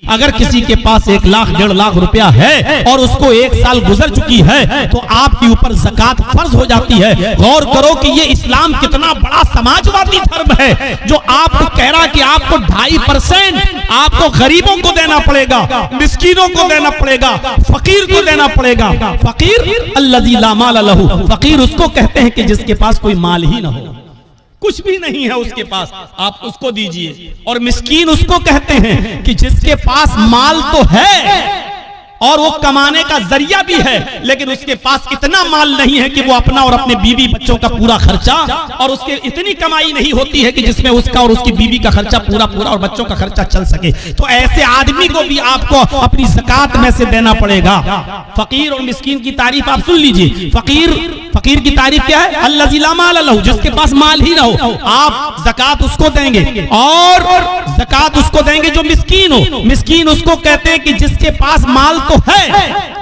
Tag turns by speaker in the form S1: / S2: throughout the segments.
S1: अगर किसी के पास 1 लाख 1.5 लाख रुपया है और उसको 1 साल गुजर चुकी है तो आपके ऊपर ज़कात फर्ज हो जाती है। गौर करो कि ये इस्लाम कितना बड़ा समाजवादी धर्म है जो आपको कह रहा कि आपको 2.5% आपको गरीबों को देना पड़ेगा, मिस्कीनों को देना पड़ेगा, फकीर को देना पड़ेगा। फकीर अल्लज़ी ला माल लहू, फकीर उसको कहते हैं कि जिसके पास कोई माल ही ना हो, कुछ भी नहीं है उसके पास, आप उसको दीजिए। और मिस्कीन उसको कहते हैं कि जिसके पास माल तो है और वो कमाने का जरिया भी है, लेकिन उसके पास इतना माल नहीं है कि वो अपना और अपने बीवी बच्चों का पूरा खर्चा, और उसके इतनी कमाई नहीं होती है कि जिसमें उसका और उसकी बीवी का खर्चा पूरा और बच्चों का खर्चा चल सके। तो ऐसे आदमी को भी आपको अपनी ज़कात में से देना पड़ेगा। फकीर और मिस्कीन की तारीफ आप सुन लीजिए। फकीर की तारीफ क्या है? अल्लज़ी ला माल लहू, जिसके पास माल ही ना हो, आप ज़कात उसको देंगे। और ज़कात उसको देंगे जो मिस्कीन हो। मिस्कीन उसको कहते हैं कि जिसके पास माल तो है,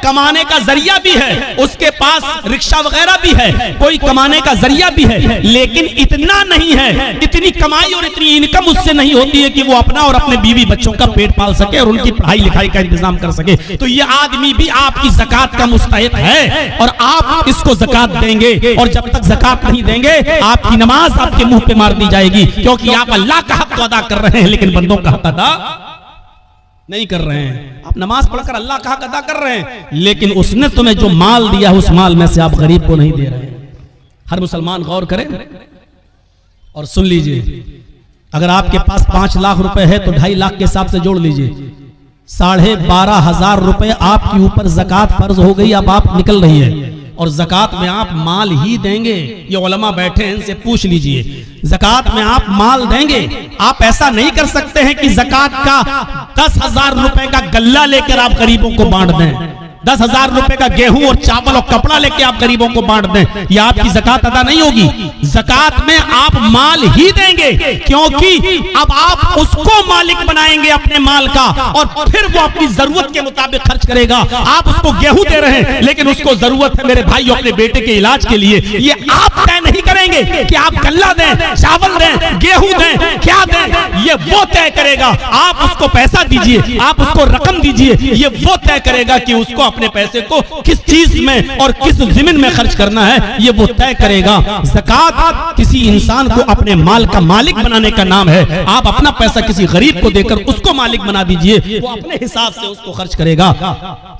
S1: कमाने का जरिया भी है, उसके पास रिक्शा वगैरह भी है, कोई कमाने का जरिया भी है, लेकिन इतना नहीं है, इतनी कमाई और इतनी इनकम उससे नहीं होती है कि वो अपना और अपने बीवी बच्चों का पेट पाल सके और उनकी पढ़ाई लिखाई का इंतजाम कर सके। तो ये आदमी भी आपकी ज़कात का मुस्तहिक है और आप इसको ज़कात देंगे। और जब तक ज़कात नहीं देंगे आपकी नमाज आपके मुंह पे मार दी जाएगी, क्योंकि आप अल्लाह का हक तो अदा कर रहे हैं लेकिन बंदों का हक अदा नहीं कर रहे हैं। आप नमाज पढ़कर अल्लाह का हक अदा कर रहे हैं, लेकिन उसने तुम्हें जो माल दिया उस माल में से आप गरीब को नहीं दे रहे हैं। हर मुसलमान गौर करे और सुन लीजिए, अगर आपके पास 5 लाख रुपए है तो 2.5 लाख के हिसाब से जोड़ लीजिए, 12,500 रुपए आपके ऊपर ज़कात फर्ज हो गई। अब आप निकल रही है और ज़कात में आप माल ही देंगे। ये उलमा बैठे हैं, इनसे पूछ लीजिए, ज़कात में आप माल देंगे? आप ऐसा नहीं कर सकते हैं कि ज़कात का 10,000 रुपए का गल्ला लेकर आप गरीबों को बांट दें, 10,000 रुपए का गेहूं और चावल और कपड़ा लेके आप गरीबों को बांट दें। यह आपकी ज़कात अदा नहीं होगी। ज़कात में आप माल ही देंगे, क्योंकि अब आप उसको मालिक बनाएंगे अपने माल का और फिर वो अपनी जरूरत के मुताबिक खर्च करेगा। आप उसको गेहूं दे रहे हैं लेकिन उसको जरूरत है मेरे भाई अपने बेटे के इलाज के लिए, ये आप तय नहीं करेंगे कि आप गल्ला दें, चावल दें, गेहूं दें, क्या दें, ये वो तय करेगा। आप उसको पैसा दीजिए, आप उसको रकम दीजिए, ये वो तय करेगा कि उसको अपने पैसे को किस चीज में और किस ज़मीन में खर्च करना है, ये वो तय करेगा। ज़कात किसी इंसान को अपने माल का मालिक बनाने का नाम है। आप अपना पैसा किसी गरीब को देकर उसको मालिक बना दीजिए, वो अपने हिसाब से उसको खर्च करेगा।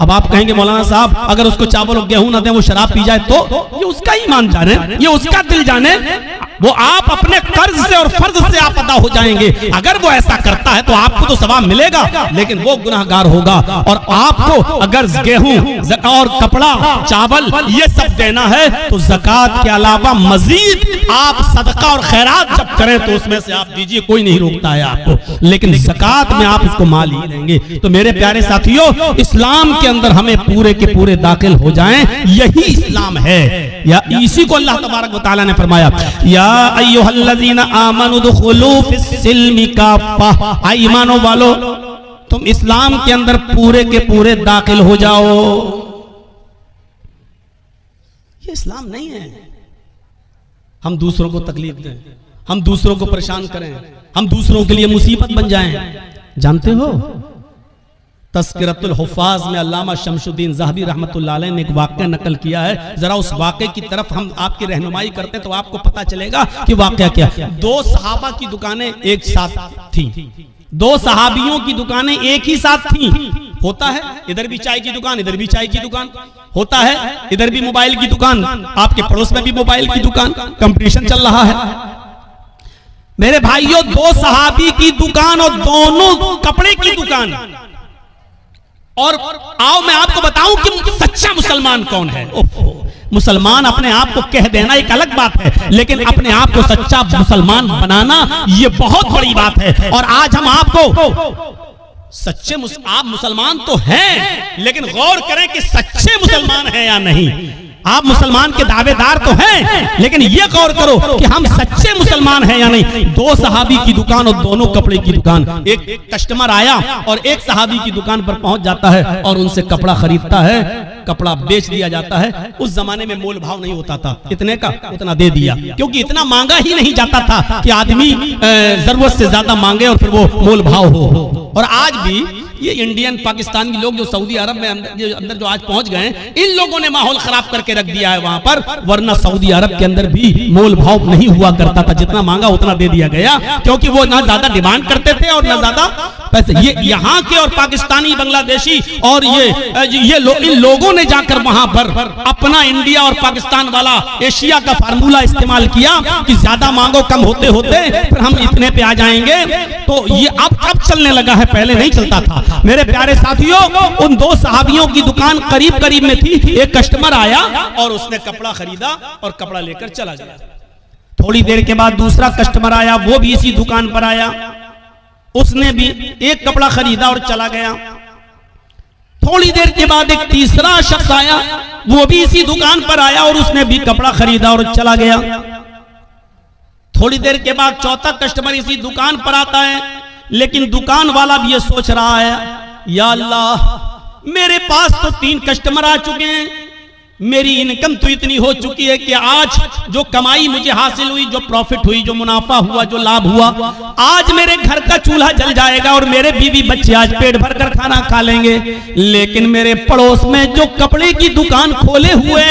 S1: अब आप कहेंगे मौलाना साहब अगर उसको चावल और गेहूं ना दे, वो शराब पी जाए तो ये उसका ईमान जाने, ये उसका दिल जाने, वो आप अपने कर्ज से और फर्ज से आप अदा हो जाएंगे। अगर वो ऐसा करता है तो आपको तो सवाब मिलेगा, लेकिन वो गुनाहगार होगा। और आपको अगर गेहूं और कपड़ा चावल ये सब देना है तो ज़कात के अलावा मजीद आप सदका और खैरात जब करें तो उसमें से आप दीजिए, कोई नहीं रोकता है आपको, लेकिन ज़कात में आप उसको माल ही देंगे। तो मेरे प्यारे साथियों, इस्लाम के अंदर हमें पूरे के पूरे दाखिल हो जाएं, यही इस्लाम है। या इसी को अल्लाह तबारक व तआला ने फरमाया, या अय्युहल्लज़ीना आमनु दुखुलू फिस्सिल्मि काफ़ा, ईमानो वालो तुम इस्लाम के अंदर पूरे के पूरे दाखिल हो जाओ। ये इस्लाम नहीं है हम दूसरों को तकलीफ दें, हम दूसरों को परेशान करें, हम दूसरों के लिए मुसीबत बन जाएं। जानते हो तज़किरतुल हुफ़्फ़ाज़ में अल्लामा शमशुद्दीन ज़हबी रहमतुल्लाह अलैह ने एक वाक़या नकल किया है। जरा उस वाक़े की तरफ हम आपकी रहनुमाई करते तो आपको पता चलेगा कि वाक़या क्या है। 2 सहाबा की दुकानें एक साथ थी, 2 सहाबियों की दुकानें एक ही साथ थी। होता है इधर भी चाय की दुकान, इधर भी चाय की दुकान, होता है इधर भी मोबाइल की दुकान, आपके पड़ोस में भी मोबाइल की दुकान, कंपटीशन चल रहा है। मेरे भाइयों 2 सहाबी की दुकान और दोनों कपड़े की दुकान। और आओ मैं आपको बताऊं कि सच्चा मुसलमान कौन है। मुसलमान अपने आप को कह देना एक अलग बात है, लेकिन अपने आप को सच्चा मुसलमान बनाना ये बहुत बड़ी बात है। और आज हम आपको सच्चे आप मुसलमान तो हैं, लेकिन गौर करें कि सच्चे मुसलमान हैं या नहीं। आप मुसलमान के दावेदार तो हैं, लेकिन ये गौर करो कि हम सच्चे मुसलमान हैं या नहीं। 2 सहाबी की दुकान और दोनों कपड़े की दुकान। एक कस्टमर आया और एक सहाबी की दुकान पर पहुंच जाता है और उनसे कपड़ा खरीदता है, कपड़ा बेच दिया जाता है। उस जमाने में मोल भाव नहीं होता था, इतने का उतना दे दिया, क्योंकि इतना मांगा ही नहीं जाता था कि आदमी जरूरत से ज्यादा मांगे और फिर वो मोल भाव हो। और आज भी ये इंडियन पाकिस्तानी लोग जो सऊदी अरब में अंदर जो आज पहुंच गए, इन लोगों ने माहौल खराब करके रख दिया है वहां पर। वरना सऊदी अरब के अंदर भी मोल भाव नहीं हुआ करता था, जितना मांगा उतना दे दिया गया, क्योंकि वो ना ज्यादा डिमांड करते थे और ना ज्यादा पैसे। ये यहाँ के और पाकिस्तानी, बांग्लादेशी और इन लोगों ने जाकर वहां पर अपना इंडिया और पाकिस्तान वाला एशिया का फार्मूला इस्तेमाल किया कि ज्यादा मांगो, कम होते होते फिर हम इतने पे आ जाएंगे। तो ये अब चलने लगा है, पहले नहीं चलता था। मेरे प्यारे साथियों, उन दो सहाबियों की दुकान करीब करीब में थी। एक कस्टमर आया और उसने कपड़ा खरीदा और कपड़ा लेकर चला गया। थोड़ी देर के बाद दूसरा कस्टमर आया, वो भी इसी दुकान पर आया, उसने भी एक कपड़ा खरीदा और चला गया। थोड़ी देर के बाद एक तीसरा शख्स आया, वो भी इसी दुकान पर आया और उसने भी कपड़ा खरीदा और चला गया। थोड़ी देर के बाद चौथा कस्टमर इसी दुकान पर आता है, लेकिन दुकान वाला भी ये सोच रहा है, या अल्लाह, मेरे पास तो 3 कस्टमर आ चुके हैं, मेरी इनकम तो इतनी हो चुकी है कि आज जो कमाई मुझे हासिल हुई, जो प्रॉफिट हुई, जो मुनाफा हुआ, जो लाभ हुआ, आज मेरे घर का चूल्हा जल जाएगा और मेरे बीवी बच्चे आज पेट भर कर खाना खा लेंगे। लेकिन मेरे पड़ोस में जो कपड़े की दुकान खोले हुए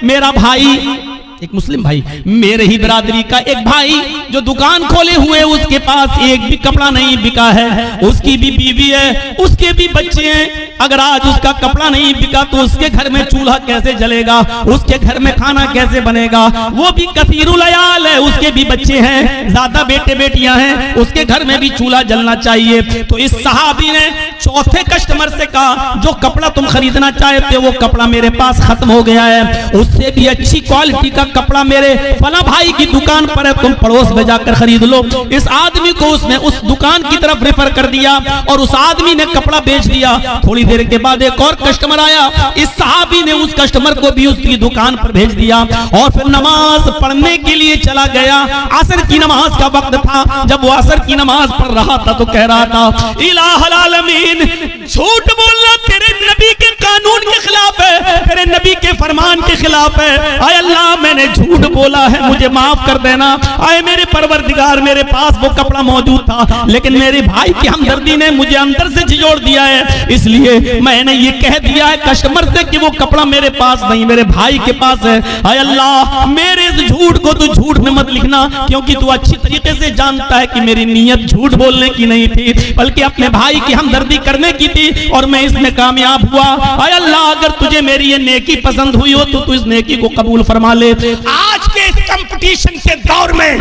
S1: मेरा भाई, एक मुस्लिम भाई, मेरे ही बिरादरी का एक भाई जो दुकान खोले हुए, उसके पास एक भी कपड़ा नहीं बिका है, उसकी भी बीवी है, उसके भी बच्चे हैं। अगर आज उसका कपड़ा नहीं बिका तो उसके घर में चूल्हा कैसे जलेगा, उसके घर में खाना कैसे बनेगा? वो भी कसीरुल अयाल है, उसके भी बच्चे हैं, ज्यादा बेटे बेटियां हैं, उसके घर में भी चूल्हा जलना चाहिए। तो इस सहाबी ने चौथे कस्टमर से कहा, जो कपड़ा तुम खरीदना चाहते हो वो कपड़ा मेरे पास खत्म हो गया है, उससे भी अच्छी क्वालिटी का कपड़ा मेरे फला भाई की दुकान पर है, तुम पड़ोस में जाकर खरीद लो। इस आदमी को उसने उस दुकान की तरफ रेफर कर दिया और उस आदमी ने कपड़ा बेच दिया। थोड़ी देर के बाद एक और कस्टमर आया, इस सहाबी ने उस कस्टमर को भी उसकी दुकान पर भेज दिया और फिर नमाज पढ़ने के लिए चला गया। असर की नमाज का वक्त था, जब वो असर की नमाज पढ़ रहा था तो कह रहा था, इलाहुल आलमीन, झूठ बोलना तेरे नबी के कानून के खिलाफ है, तेरे नबी के फरमान के खिलाफ है। आय अल्लाह, मैंने झूठ बोला है, मुझे माफ कर देना। आए मेरे परवरदिगार, मेरे पास वो कपड़ा मौजूद था, लेकिन मेरे भाई की हमदर्दी ने मुझे अंदर से झिझोड़ दिया है, इसलिए मैंने ये कह दिया है कस्टमर से कि वो कपड़ा मेरे पास नहीं, मेरे भाई के पास है। आय अल्लाह, मेरे इस झूठ को तू झूठ में मत लिखना, क्योंकि तू अच्छी तरीके से जानता है कि मेरी नीयत झूठ बोलने की नहीं थी, बल्कि अपने भाई की हमदर्दी करने की थी और मैं इसमें कामयाब हुआ। आय अल्लाह, अगर तुझे मेरी ये नेकी पसंद हुई हो तो तू इस नेकी को कबूल फरमा ले। आज के इस कंपटीशन के दौर में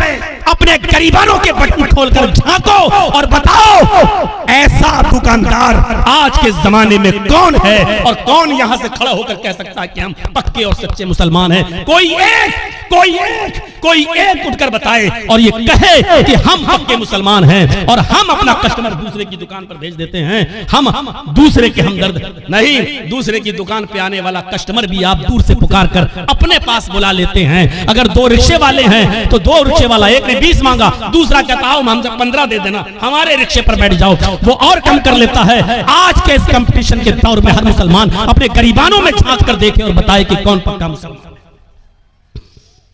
S1: अपने गरीबानों के बटन खोलकर झांको और बताओ, ऐसा दुकानदार आज के जमाने में कौन है और कौन यहां से खड़ा होकर कह सकता है कि हम पक्के और सच्चे मुसलमान हैं? कोई एक उठकर बताए और ये कहे कि हम पक्के मुसलमान हैं और हम अपना कस्टमर दूसरे की दुकान पर भेज देते हैं। हम दूसरे के हमदर्द नहीं, दूसरे की दुकान पे आने वाला कस्टमर भी आप दूर से पुकार कर अपने पास बुला लेते हैं। अगर 2 रिक्शे वाले हैं तो 2 रिक्शे वाला, एक ने 20 मांगा, दूसरा कहता हूं हम 15 दे देना, हमारे रिक्शे पर बैठ जाओ, वो और कम कर लेता है। आज के इस कंपटीशन के दौर में हर मुसलमान अपने गरीबानों में झांक कर देखे और बताए कि कौन पक्का मुसलमान।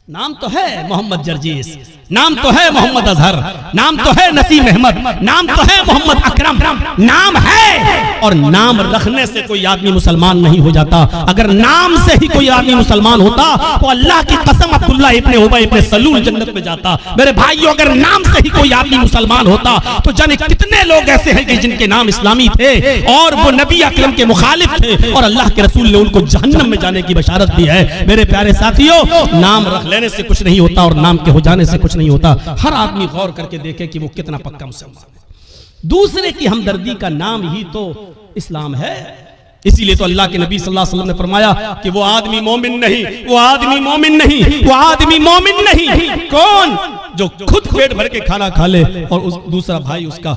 S1: नाम तो है मोहम्मद जर्जीस, नाम तो है मोहम्मद अजहर, नाम तो है नसीम अहमद, नाम तो है मोहम्मद अकरम, नाम है, और नाम रखने से कोई आदमी मुसलमान नहीं हो जाता। अगर नाम से ही कोई आदमी मुसलमान होता तो अल्लाह की कसम अब्दुल्ला इब्ने उबय इब्ने सलूल जन्नत में जाता। मेरे भाइयों, अगर नाम से ही कोई आदमी मुसलमान होता तो जाने कितने लोग ऐसे हैं कि जिनके नाम इस्लामी थे और वो नबी अकरम के मुखालिफ थे और अल्लाह के रसूल ने उनको जहन्नम में जाने की बशारत दी है। मेरे प्यारे साथियों, नाम रख लेने से कुछ नहीं होता और नाम के हो जाने से कुछ नहीं होता। हर आदमी गौर करके देखे कि वो कितना पक्का मुसलमान है। दूसरे की हमदर्दी का नाम ही तो इस्लाम है। इसीलिए तो अल्लाह के नबी सल्लल्लाहु अलैहि वसल्लम ने फरमाया कि वो आदमी मोमिन नहीं, वो आदमी मोमिन नहीं, वो आदमी मोमिन नहीं कौन? जो खुद पेट भर के खाना खा ले और उस दूसरा भाई उसका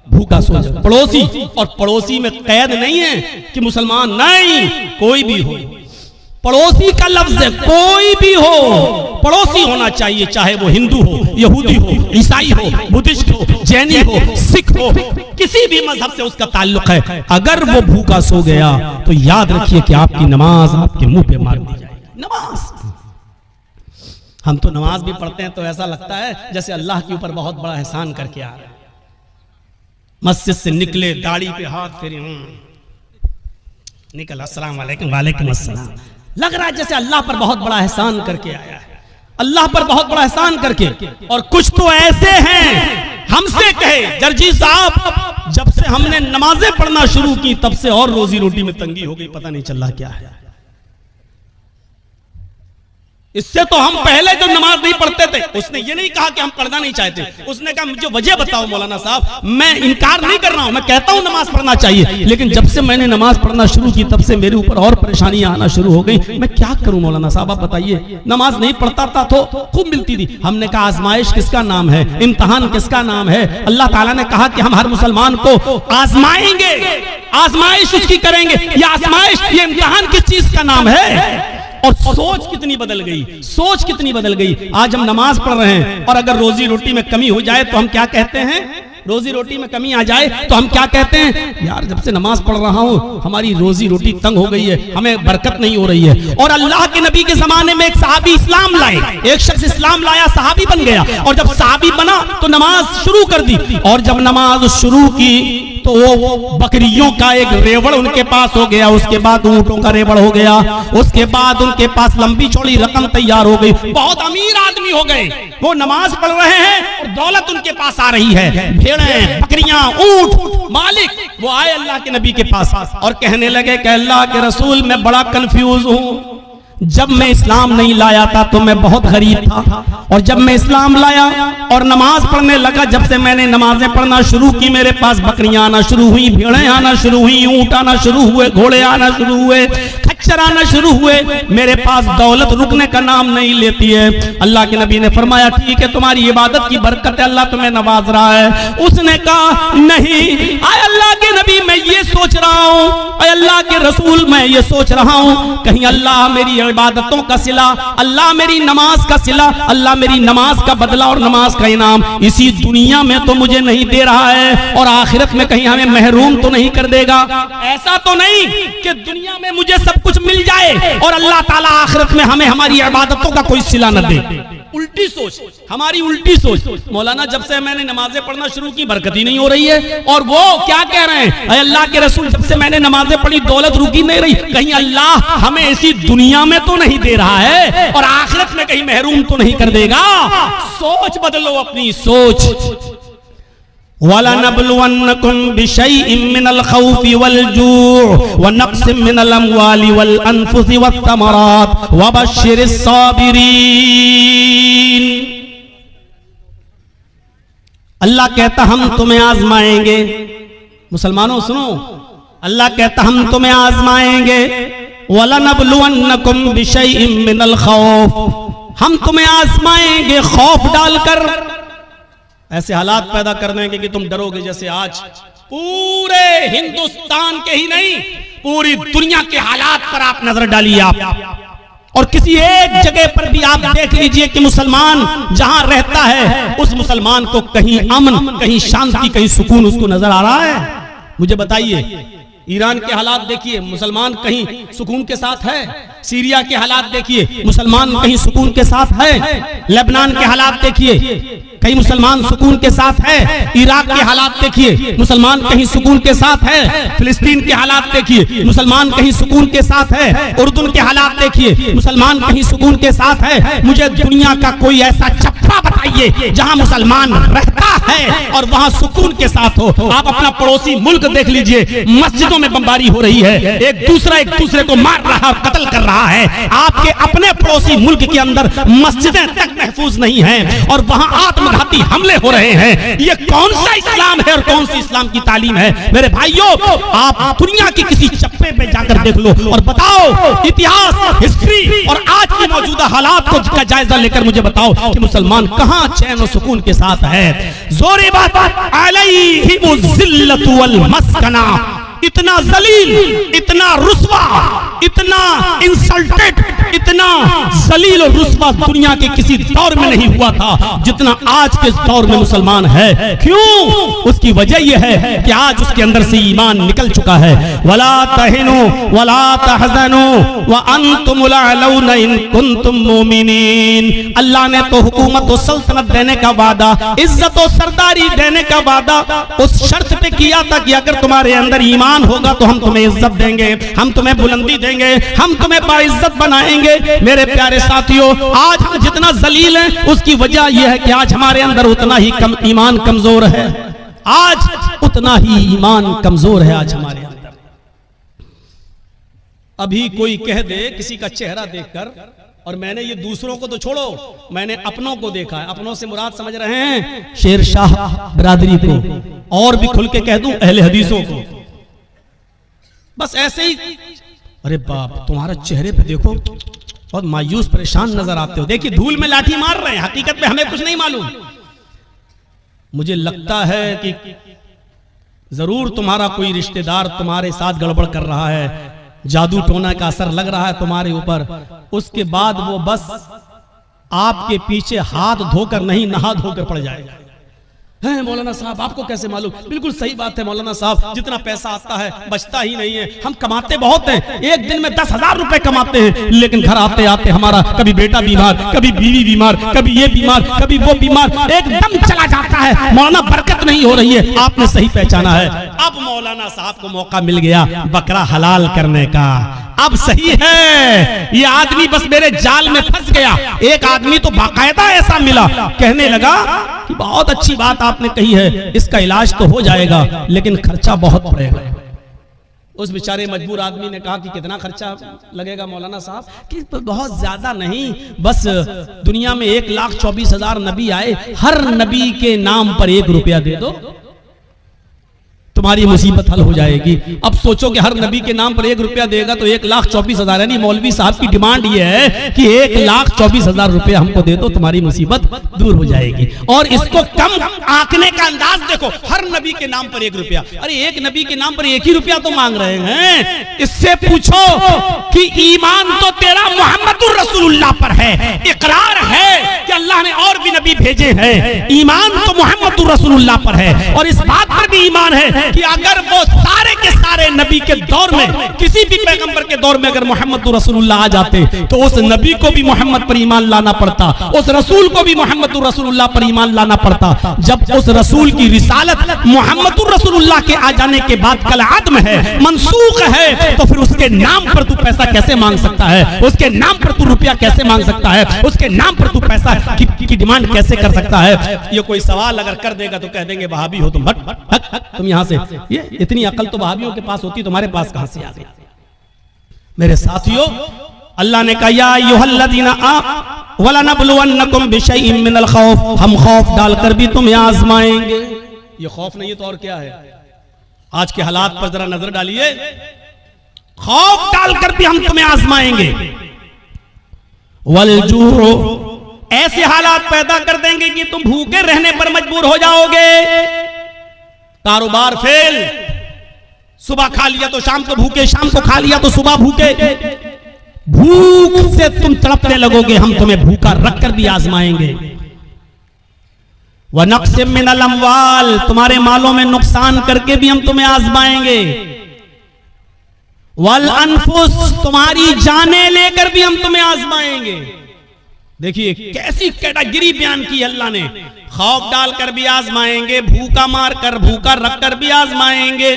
S1: भूखा सो जाए। पड़ोसी, और पड़ोसी में कैद नहीं है कि मुसलमान, नहीं, कोई भी हो, पड़ोसी का लफ्ज है, कोई भी हो पड़ोसी होना चाहिए, चाहे वो हिंदू हो, यहूदी हो, ईसाई हो, बुद्धिस्ट हो, जैनी हो, सिख हो, किसी भी मजहब से उसका ताल्लुक है। अगर वो भूखा सो गया तो याद रखिए कि आपकी नमाज आपके मुंह पे मार दी जाएगी। नमाज, हम तो नमाज भी पढ़ते हैं तो ऐसा लगता है जैसे अल्लाह के ऊपर बहुत बड़ा एहसान करके आ रहे हैं। मस्जिद से निकले, दाढ़ी पे हाथ फेरे, निकल, अस्सलाम वालेकुम, वालेकुम अस्सलाम। लग रहा है जैसे अल्लाह पर बहुत बड़ा एहसान करके आया है, अल्लाह पर बहुत बड़ा एहसान करके। और कुछ तो ऐसे हैं, हमसे कहे दर्जी साहब, जब से हमने नमाजें पढ़ना शुरू की तब से और रोजी रोटी में तंगी हो गई, पता नहीं चल रहा क्या है। इससे तो हम पहले जो नमाज नहीं पढ़ते थे, उसने ये नहीं कहा कि हम पढ़ना नहीं चाहते, उसने कहा मुझे वजह बताओ मौलाना साहब। मैं इनकार नहीं कर रहा हूं, मैं कहता हूं नमाज पढ़ना चाहिए, लेकिन जब से मैंने नमाज पढ़ना शुरू की तब से मेरे ऊपर और परेशानियां आना शुरू हो गई। मैं क्या करूं मौलाना साहब, आप बताइए। नमाज नहीं पढ़ता था तो खूब मिलती थी। हमने कहा आजमाइश किसका नाम है, इम्तिहान किसका नाम है? अल्लाह ताला ने कहा कि हम हर मुसलमान को आजमाएंगे, आजमाइश उसकी करेंगे। ये आजमाइश, ये इम्तिहान किस चीज का नाम है? और सोच कितनी बदल गई, सोच कितनी बदल गई। आज हम नमाज पढ़ रहे हैं और अगर रोजी रोटी में कमी हो जाए तो हम क्या कहते हैं? रोजी रोटी में कमी आ जाए तो हम क्या कहते हैं? यार जब से नमाज पढ़ रहा हूं हमारी रोजी रोटी तंग हो गई है, हमें बरकत नहीं हो रही है। और अल्लाह के नबी के जमाने में एक सहाबी इस्लाम लाए, एक शख्स इस्लाम लाया, सहाबी बन गया। और जब सहाबी बना तो नमाज शुरू कर दी, और जब नमाज शुरू की तो वो बकरियों का एक रेवड़ उनके पास हो गया, उसके बाद ऊंटों का रेवड़ हो गया, उसके बाद उनके पास लंबी चौड़ी रकम तैयार हो गई, बहुत अमीर आदमी हो गए। वो नमाज पढ़ रहे हैं और दौलत उनके पास आ रही है, भेड़ें, बकरियां, ऊंट, मालिक। वो आए अल्लाह के नबी के पास और कहने लगे कि अल्लाह के रसूल मैं बड़ा कंफ्यूज हूं। जब मैं इस्लाम नहीं लाया था तो मैं बहुत गरीब था, और जब मैं इस्लाम लाया और नमाज पढ़ने लगा, जब से मैंने नमाजें पढ़ना शुरू की मेरे पास बकरियां आना शुरू हुई, भेड़ें आना शुरू हुई, ऊंट आना शुरू हुए, घोड़े आना शुरू हुए, खच्चर आना शुरू हुए, मेरे पास दौलत रुकने का नाम नहीं लेती है। अल्लाह के नबी ने फरमाया ठीक है, तुम्हारी इबादत की बरकत है, अल्लाह तुम्हें नवाज रहा है। उसने कहा नहीं, आए अल्लाह के नबी मैं ये सोच रहा हूँ, अल्लाह के रसूल मैं ये सोच रहा हूँ, कहीं अल्लाह मेरी इबादतों का सिला, अल्लाह मेरी नमाज का सिला, अल्लाह मेरी नमाज का बदला और नमाज का इनाम इसी दुनिया में तो मुझे नहीं दे रहा है, और आखिरत में कहीं हमें महरूम तो नहीं कर देगा। ऐसा तो नहीं कि दुनिया में मुझे सब कुछ मिल जाए और अल्लाह ताला आखिरत में हमें हमारी इबादतों का कोई सिला न दे। उल्टी सोच, हमारी उल्टी सोच। मौलाना जब से मैंने नमाजें पढ़ना शुरू की बरकत ही नहीं हो रही है, और वो क्या कह रहे हैं, अल्लाह के रसूल जब से मैंने नमाजें पढ़ी दौलत रुकी नहीं रही, कहीं अल्लाह हमें इसी दुनिया में तो नहीं दे रहा है और आखिरत में कहीं महरूम तो नहीं कर देगा। सोच बदलो अपनी सोच। वलनब्लुवन्नकुम बिशैइन मिनल खौफि वल जूअ व नक्सिम मिनल अम्वालि वल अनफुसि वत्तमरात वबश्शिरिस साबिरीन। अल्लाह कहता हम तुम्हें आजमाएंगे। मुसलमानों सुनो, अल्लाह कहता हम तुम्हें आजमाएंगे। वलनब्लुवन्नकुम बिशैइन मिनल खौफ, हम तुम्हें आजमाएंगे खौफ डालकर, ऐसे हालात पैदा कर देंगे कि तुम डरोगे। जैसे आज पूरे हिंदुस्तान के ही नहीं पूरी दुनिया के हालात पर आप नजर डालिए आप, और किसी एक जगह पर भी आप देख लीजिए कि मुसलमान जहां रहता है उस मुसलमान को कहीं अमन, कहीं शांति, कहीं सुकून उसको नजर आ रहा है? मुझे बताइए। ईरान के हालात देखिए, मुसलमान कहीं सुकून के साथ है। सीरिया के हालात देखिए, मुसलमान कहीं सुकून के साथ है। लेबनान के हालात देखिए, कहीं मुसलमान सुकून के साथ है। इराक के हालात देखिए, मुसलमान कहीं सुकून के साथ है। फिलिस्तीन के हालात देखिए, मुसलमान कहीं सुकून के साथ है। उर्दून के हालात देखिए, मुसलमान कहीं सुकून के साथ है। मुझे दुनिया का कोई ऐसा चप्पा बताइए जहां मुसलमान रहता है और वहां सुकून के साथ हो। आप अपना पड़ोसी मुल्क देख लीजिए, मस्जिदों में बमबारी हो रही है, एक दूसरे को मार रहा है, कत्ल कर रहा है। आपके अपने पड़ोसी मुल्क के अंदर मस्जिदें तक महफूज नहीं हैं और वहां आत्मघाती हमले हो रहे हैं। ये कौन सा इस्लाम है और कौन सी इस्लाम की तालीम है? मेरे भाइयों, आप दुनिया की किसी चप्पे पे जाकर देख लो और बताओ, इतिहास, हिस्ट्री और आज की मौजूदा हालात को का जायजा लेकर मुझे बताओ कि मुसलमान कहां चैन और सुकून के साथ है। जोरे बात अलैहिमुज़िल्लतु वल मस्कना, इतना जलील, इतना रुस्वा, इतना इंसल्टेड, इतना जलील और रुस्वा दुनिया के किसी दौर में नहीं हुआ था जितना आज के दौर में मुसलमान है। क्यों? उसकी वजह यह है कि आज उसके अंदर से ईमान निकल चुका है। वला तहिनु वला तहजनु व अंतुमुल अलौना इन कुंतुम मुमिनीन। अल्लाह ने तो हुकूमत और सल्तनत देने का वादा, इज्जत और सरदारी देने का वादा उस शर्त पे किया था कि अगर तुम्हारे अंदर ईमान होगा तो हम तुम्हें इज्जत देंगे, हम तुम्हें बुलंदी देंगे, हम तुम्हें बाइज्जत बनाएंगे। मेरे प्यारे साथियों, आज हम जितना जलील हैं उसकी वजह यह है कि आज हमारे अंदर उतना ही ईमान कमजोर है। आज उतना ही ईमान कमजोर है आज हमारे अंदर। अभी कोई कह दे किसी का चेहरा देखकर, और मैंने ये दूसरों को तो छोड़ो, मैंने अपनों को देखा है। अपनों से मुराद समझ रहे हैं शेर शाह बिरादरी को, और भी खुल के कह दूं अहले हदीसों को। बस ऐसे ही, अरे बाप तुम्हारा चेहरे पे देखो बहुत मायूस परेशान नजर आते हो। देखिए धूल में लाठी मार रहे हैं, हकीकत में हमें कुछ नहीं मालूम। मुझे लगता है कि जरूर तुम्हारा कोई रिश्तेदार तुम्हारे साथ गड़बड़ कर रहा है, जादू टोना का असर लग रहा है तुम्हारे ऊपर। उसके बाद वो बस आपके पीछे हाथ धोकर नहीं नहा धोकर पड़ जाएगा। है मौलाना साहब आपको कैसे मालूम? बिल्कुल सही बात है मौलाना साहब, जितना पैसा आता है बचता ही नहीं है। हम कमाते बहुत हैं, एक दिन में 10,000 रुपए कमाते हैं, लेकिन घर आते आते हमारा कभी बेटा बीमार, कभी बीवी बीमार, कभी ये बीमार, कभी वो बीमार, एकदम चला जाता है। मौलाना बरकत नहीं हो रही है। आपने सही पहचाना है। अब मौलाना साहब को मौका मिल गया बकरा हलाल करने का। अब सही है, ये आदमी बस मेरे जाल में फंस गया। एक आदमी तो बाकायदा ऐसा मिला, कहने लगा कि बहुत अच्छी बात आपने कही है, इसका इलाज तो हो जाएगा लेकिन खर्चा बहुत पड़ेगा। उस बेचारे मजबूर आदमी ने कहा कि कितना खर्चा लगेगा मौलाना साहब? कि बहुत ज्यादा नहीं, बस दुनिया में 1,24,000 नबी आए, हर नबी के नाम पर 1 रुपया दे दो, तुम्हारी मुसीबत हल हो जाएगी। अब सोचो कि हर नबी के नाम पर 1 रुपया देगा तो 1,24,000, यानी मौलवी साहब की डिमांड ये है कि 1,24,000 रुपया हमको दे दो, तुम्हारी मुसीबत दूर हो जाएगी। और इसको कम आंकने का अंदाज देखो, हर नबी के नाम पर 1 रुपया। अरे एक नबी के नाम पर 1 ही रुपया तो मांग रहे हैं। इससे पूछो कि ईमान तो तेरा मोहम्मदुर रसूलुल्लाह पर है, इकरार है कि अल्लाह ने और भी नबी भेजे हैं, ईमान तो मोहम्मदुर रसूलुल्लाह पर है। और इस बात पर भी ईमान है कि अगर वो सारे के सारे नबी के दौर में, किसी भी पैगंबर के दौर में अगर मोहम्मद रसूलुल्लाह आ जाते तो उस नबी को भी मोहम्मद पर ईमान लाना पड़ता, उस रसूल को भी मोहम्मद रसूलुल्लाह पर ईमान लाना पड़ता। जब उस रसूल की रिसालत मोहम्मद रसूलुल्लाह के आ जाने के बाद कल आदम है, मनसूख है, तो फिर उसके नाम पर तू पैसा कैसे मांग सकता है? उसके नाम पर तू रुपया कैसे मांग सकता है? उसके नाम पर तू पैसा की डिमांड कैसे कर सकता है? ये कोई सवाल अगर कर देगा तो कह देंगे वहाबी हो तुम, हट तुम यहां से। ये इतनी अकल तो वहाबियों के पास होती, तुम्हारे पास कहां से आ गई? मेरे साथियों, अल्लाह ने कहा या अय्युहल्लज़ीना वलनबलुवन्नकुम बिशैइन मिनल खौफ, हम खौफ डालकर भी तुम्हें आजमाएंगे। ये खौफ नहीं है तो और क्या है? आज के हालात पर जरा नजर डालिए, खौफ डालकर भी हम तुम्हें आजमाएंगे। वलजूअ, ऐसे हालात पैदा कर देंगे कि तुम भूखे रहने पर मजबूर हो जाओगे। कारोबार फेल, सुबह खा लिया तो शाम को भूखे, शाम को खा लिया तो सुबह भूखे, भूख से तुम तड़पने लगोगे, हम तुम्हें भूखा रखकर भी आजमाएंगे। व नक़्सिम मिनल अम्वाल, तुम्हारे मालों में नुकसान करके भी हम तुम्हें आजमाएंगे। वल अनफुस, तुम्हारी जानें लेकर भी हम तुम्हें आजमाएंगे। देखिए कैसी कैटेगरी बयान की अल्लाह ने, खौफ डालकर भी आजमाएंगे, भूखा मारकर, भूखा रखकर भी आजमाएंगे,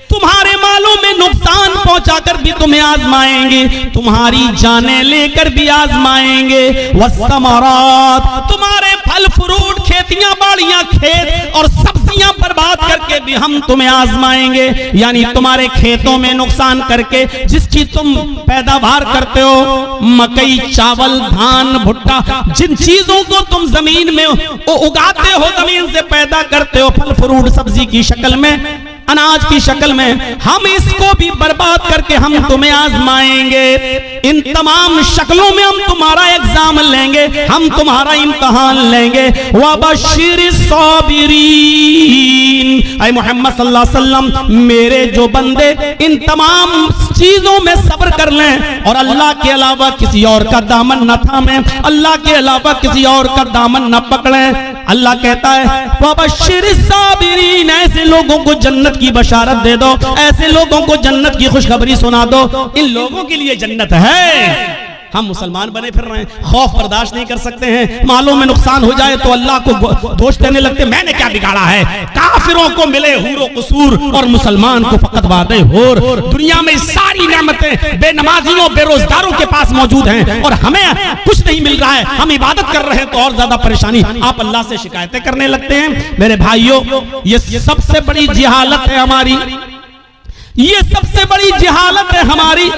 S1: तुम्हारे मालों में नुकसान पहुंचाकर भी तुम्हें आजमाएंगे, तुम्हारी जानें लेकर भी आजमाएंगे। वस्समरात, तुम्हारे फल फ्रूट, खेतियां बाड़ियां, खेत और सब्जियां बर्बाद करके भी हम तुम्हें आजमाएंगे। यानी तुम्हारे खेतों में नुकसान करके, जिसकी तुम पैदावार करते हो, मकई, चावल, धान, भुट्टा, जिन चीजों को तुम जमीन में उगाते हो, जमीन से पैदा करते हो, फल फ्रूट सब्जी की शक्ल में, अनाज की शक्ल में, हम इसको भी बर्बाद करके हम तुम्हें आजमाएंगे। इन तमाम शक्लों में हम तुम्हारा एग्जाम लेंगे, हम तुम्हारा इम्तिहान लेंगे। वबश्शिरिस साबिरीन, ऐ मोहम्मद सल्लल्लाहु अलैहि वसल्लम, मेरे जो बंदे इन तमाम चीजों में सब्र कर लें और अल्लाह के अलावा किसी और का दामन न थामें, अल्लाह के अलावा किसी और का दामन न पकड़ें। अल्लाह कहता है वबश्शिरिस साबिरीन, ऐसे लोगों को जन्नत की बशारत दे दो, ऐसे लोगों को जन्नत की खुशखबरी सुना दो। इन लोगों के लिए जन्नत है। हम मुसलमान बने फिर रहे हैं, खौफ बर्दाश्त नहीं कर सकते हैं, मालों में नुकसान हो जाए तो अल्लाह को दोष देने लगते, मैंने क्या बिगाड़ा है। काफिरों को मिले हूरो कसूर और मुसलमान को फकत वादे होर। दुनिया में सारी नेमतें बेनमाजियों बेरोजगारों के पास मौजूद हैं और हमें कुछ नहीं मिल रहा है, हम इबादत कर रहे हैं तो और ज्यादा परेशानी। आप अल्लाह से शिकायतें करने लगते हैं। मेरे भाइयों, ये सबसे बड़ी जिहालत है हमारी, ये सबसे बड़ी जिहालत है हमारी।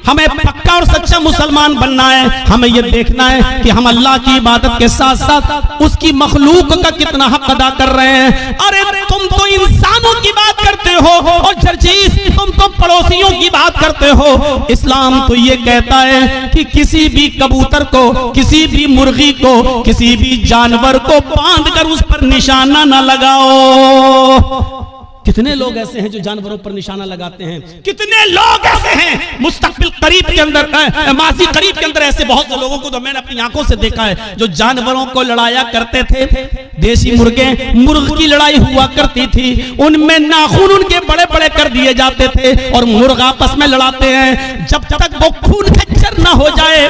S1: हमें पक्का और सच्चा मुसलमान बनना है। हमें यह देखना है कि हम अल्लाह की इबादत के साथ साथ उसकी मखलूक का कितना हक अदा कर रहे हैं। अरे तुम तो इंसानों की बात करते हो और जर्जीस तुम तो पड़ोसियों की बात करते हो। इस्लाम तो ये कहता है कि किसी भी कबूतर को, किसी भी मुर्गी को, किसी भी जानवर को बांध कर उस पर निशाना न लगाओ। कितने लोग ऐसे हैं जो जानवरों पर निशाना लगाते हैं, कितने लोग ऐसे हैं मुस्तकबिल करीब के अंदर, माजी करीब के अंदर ऐसे बहुत से लोगों को तो मैंने अपनी आंखों से देखा है जो जानवरों को लड़ाया करते थे। देसी मुर्ग की लड़ाई हुआ करती थी, उनमें नाखून उनके बड़े बड़े कर दिए जाते थे और मुर्ग आपस में लड़ाते हैं। जब तक वो खून खच्चर ना हो जाए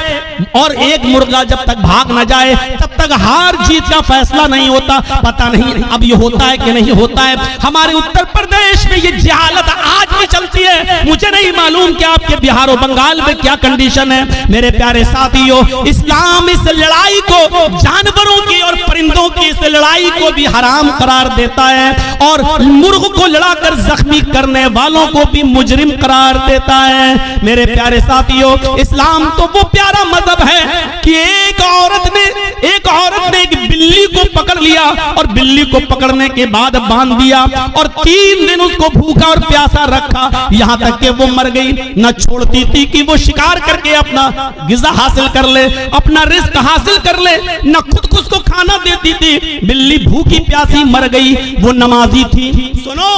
S1: और एक मुर्गा जब तक भाग ना जाए तब तक हार जीत का फैसला नहीं होता। पता नहीं अब ये होता है कि नहीं होता है। हमारे उत्तर प्रदेश में ये जहालत आज भी चलती है। मुझे नहीं मालूम कि आपके बिहार और बंगाल में क्या कंडीशन है। मेरे प्यारे साथियों, इस्लाम इस लड़ाई को, जानवरों की और परिंदों की इस लड़ाई को भी हराम करार देता है और मुर्ग को लड़ाकर जख्मी करने वालों को भी मुजरिम करार देता है। मेरे प्यारे साथियों, इस्लाम तो वो प्यारा मजहब है कि एक औरत ने एक बिल्ली को पकड़ लिया और बिल्ली को पकड़ने के बाद बांध दिया और 3 दिन उसको भूखा और प्यासा रखा, यहाँ तक कि वो मर गई। न छोड़ती थी कि वो शिकार करके अपना गिज़ा हासिल कर ले, अपना रिस्क हासिल कर ले, न खुद को उसको खाना देती थी। बिल्ली भूखी प्यासी मर गई। वो नमाजी थी, सुनो,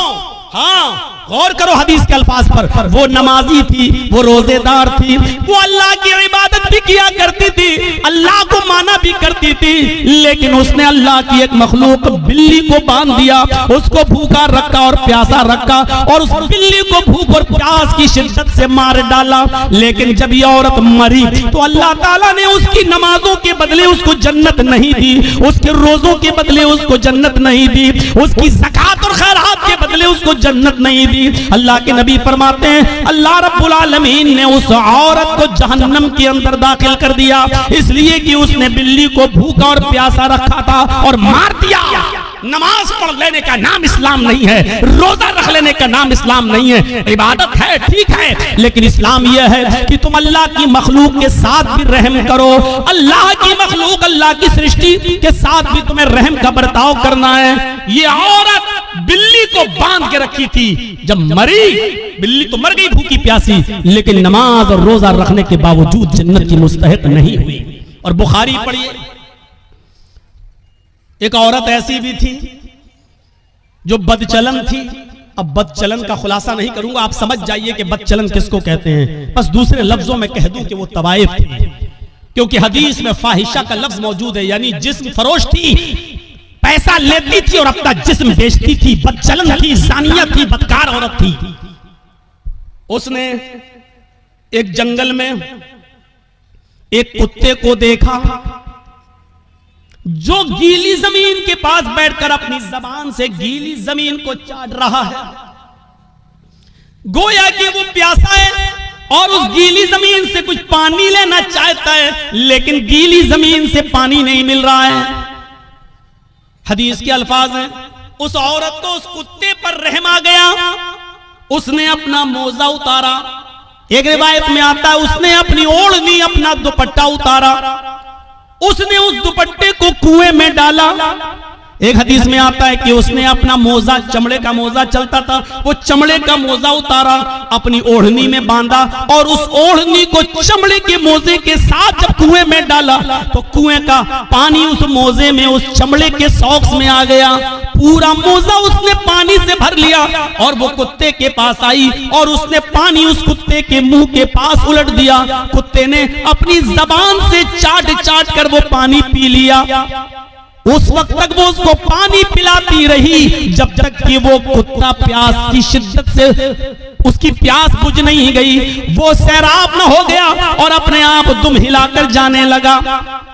S1: हाँ गौर करो हदीस के अल्फाज पर, वो नमाजी थी, वो रोजेदार थी, वो अल्लाह की इबादत भी किया करती थी, अल्लाह को माना भी करती थी, लेकिन उसने अल्लाह की एक मखलूक बिल्ली को बांध दिया, उसको भूखा रखा और प्यासा रखा और उस बिल्ली को भूख और प्यास की शिद्दत से मार डाला। लेकिन जब ये औरत मरी तो अल्लाह ताला ने उसकी नमाजों के बदले उसको जन्नत नहीं दी, उसके रोजों के बदले उसको जन्नत नहीं दी, उसकी ज़कात और खैरात के बदले उसको जन्नत नहीं दी। अल्लाह के नबी फरमाते हैं अल्लाह रब्बुल आलमीन ने उस औरत को जहन्नम के अंदर दाखिल कर दिया, इसलिए कि उसने बिल्ली को भूखा और प्यासा रखा था और मार दिया। नमाज पढ़ लेने का नाम इस्लाम नहीं है, रोजा रख लेने का नाम इस्लाम नहीं है। इबादत है, ठीक है, लेकिन इस्लाम यह है कि तुम अल्लाह की मखलूक के साथ भी रहम करो। अल्लाह की मखलूक, अल्लाह की सृष्टि के साथ भी तुम्हें रहम का बर्ताव करना है। ये औरत बिल्ली को बांध के रखी थी, जब मरी बिल्ली तो मर गई भूखी प्यासी, लेकिन नमाज और रोजा रखने के बावजूद जन्नत की मुस्तहिक नहीं हुई। और बुखारी पढ़िए, एक औरत ऐसी भी थी जो बदचलन थी। अब बदचलन का खुलासा नहीं करूंगा, आप समझ जाइए कि बदचलन किसको कहते हैं। बस दूसरे लफ्जों में कह दूं कि वो तवाइफ थी, क्योंकि हदीस में फाहिशा का लफ्ज मौजूद है, यानी जिस्म फरोश थी, पैसा लेती थी और अपना जिस्म बेचती थी, बदचलन थी, जानिया थी, बदकार औरत थी। उसने एक जंगल में एक कुत्ते को देखा जो गीली जमीन के पास बैठकर अपनी जबान से गीली जमीन को चाट रहा है। गोया कि वो प्यासा है और उस गीली जमीन से कुछ पानी लेना चाहता है, लेकिन गीली जमीन से पानी नहीं मिल रहा है। हदीस के अल्फाज हैं, उस औरत को उस कुत्ते पर रहम आ गया, उसने अपना मोजा उतारा। एक रिवायत में आता है उसने अपनी ओढ़नी, अपना दुपट्टा उतारा, उसने उस दुपट्टे को कुएं में डाला। एक हदीस में आता है कि उसने अपना मोजा, चमड़े का मोजा चलता था, वो चमड़े का मोजा उतारा, अपनी ओढ़नी में बांधा और उस ओढ़नी को चमड़े के मोजे के साथ जब कुएं में डाला तो कुएं का पानी उस मोजे में, उस चमड़े के सॉक्स में आ गया। पूरा मोजा उसने पानी से भर लिया और वो कुत्ते के पास आई और उसने पानी उस कुत्ते के मुंह के पास उलट दिया। कुत्ते ने अपनी जबान से चाट चाट कर वो पानी पी लिया। उस वक्त तक वो उसको पानी पिलाती रही जब तक कि वो कुत्ता प्यास की शिद्दत से उसकी प्यास बुझ नहीं गई, वो सैराब न हो गया और अपने आप दुम हिलाकर जाने लगा।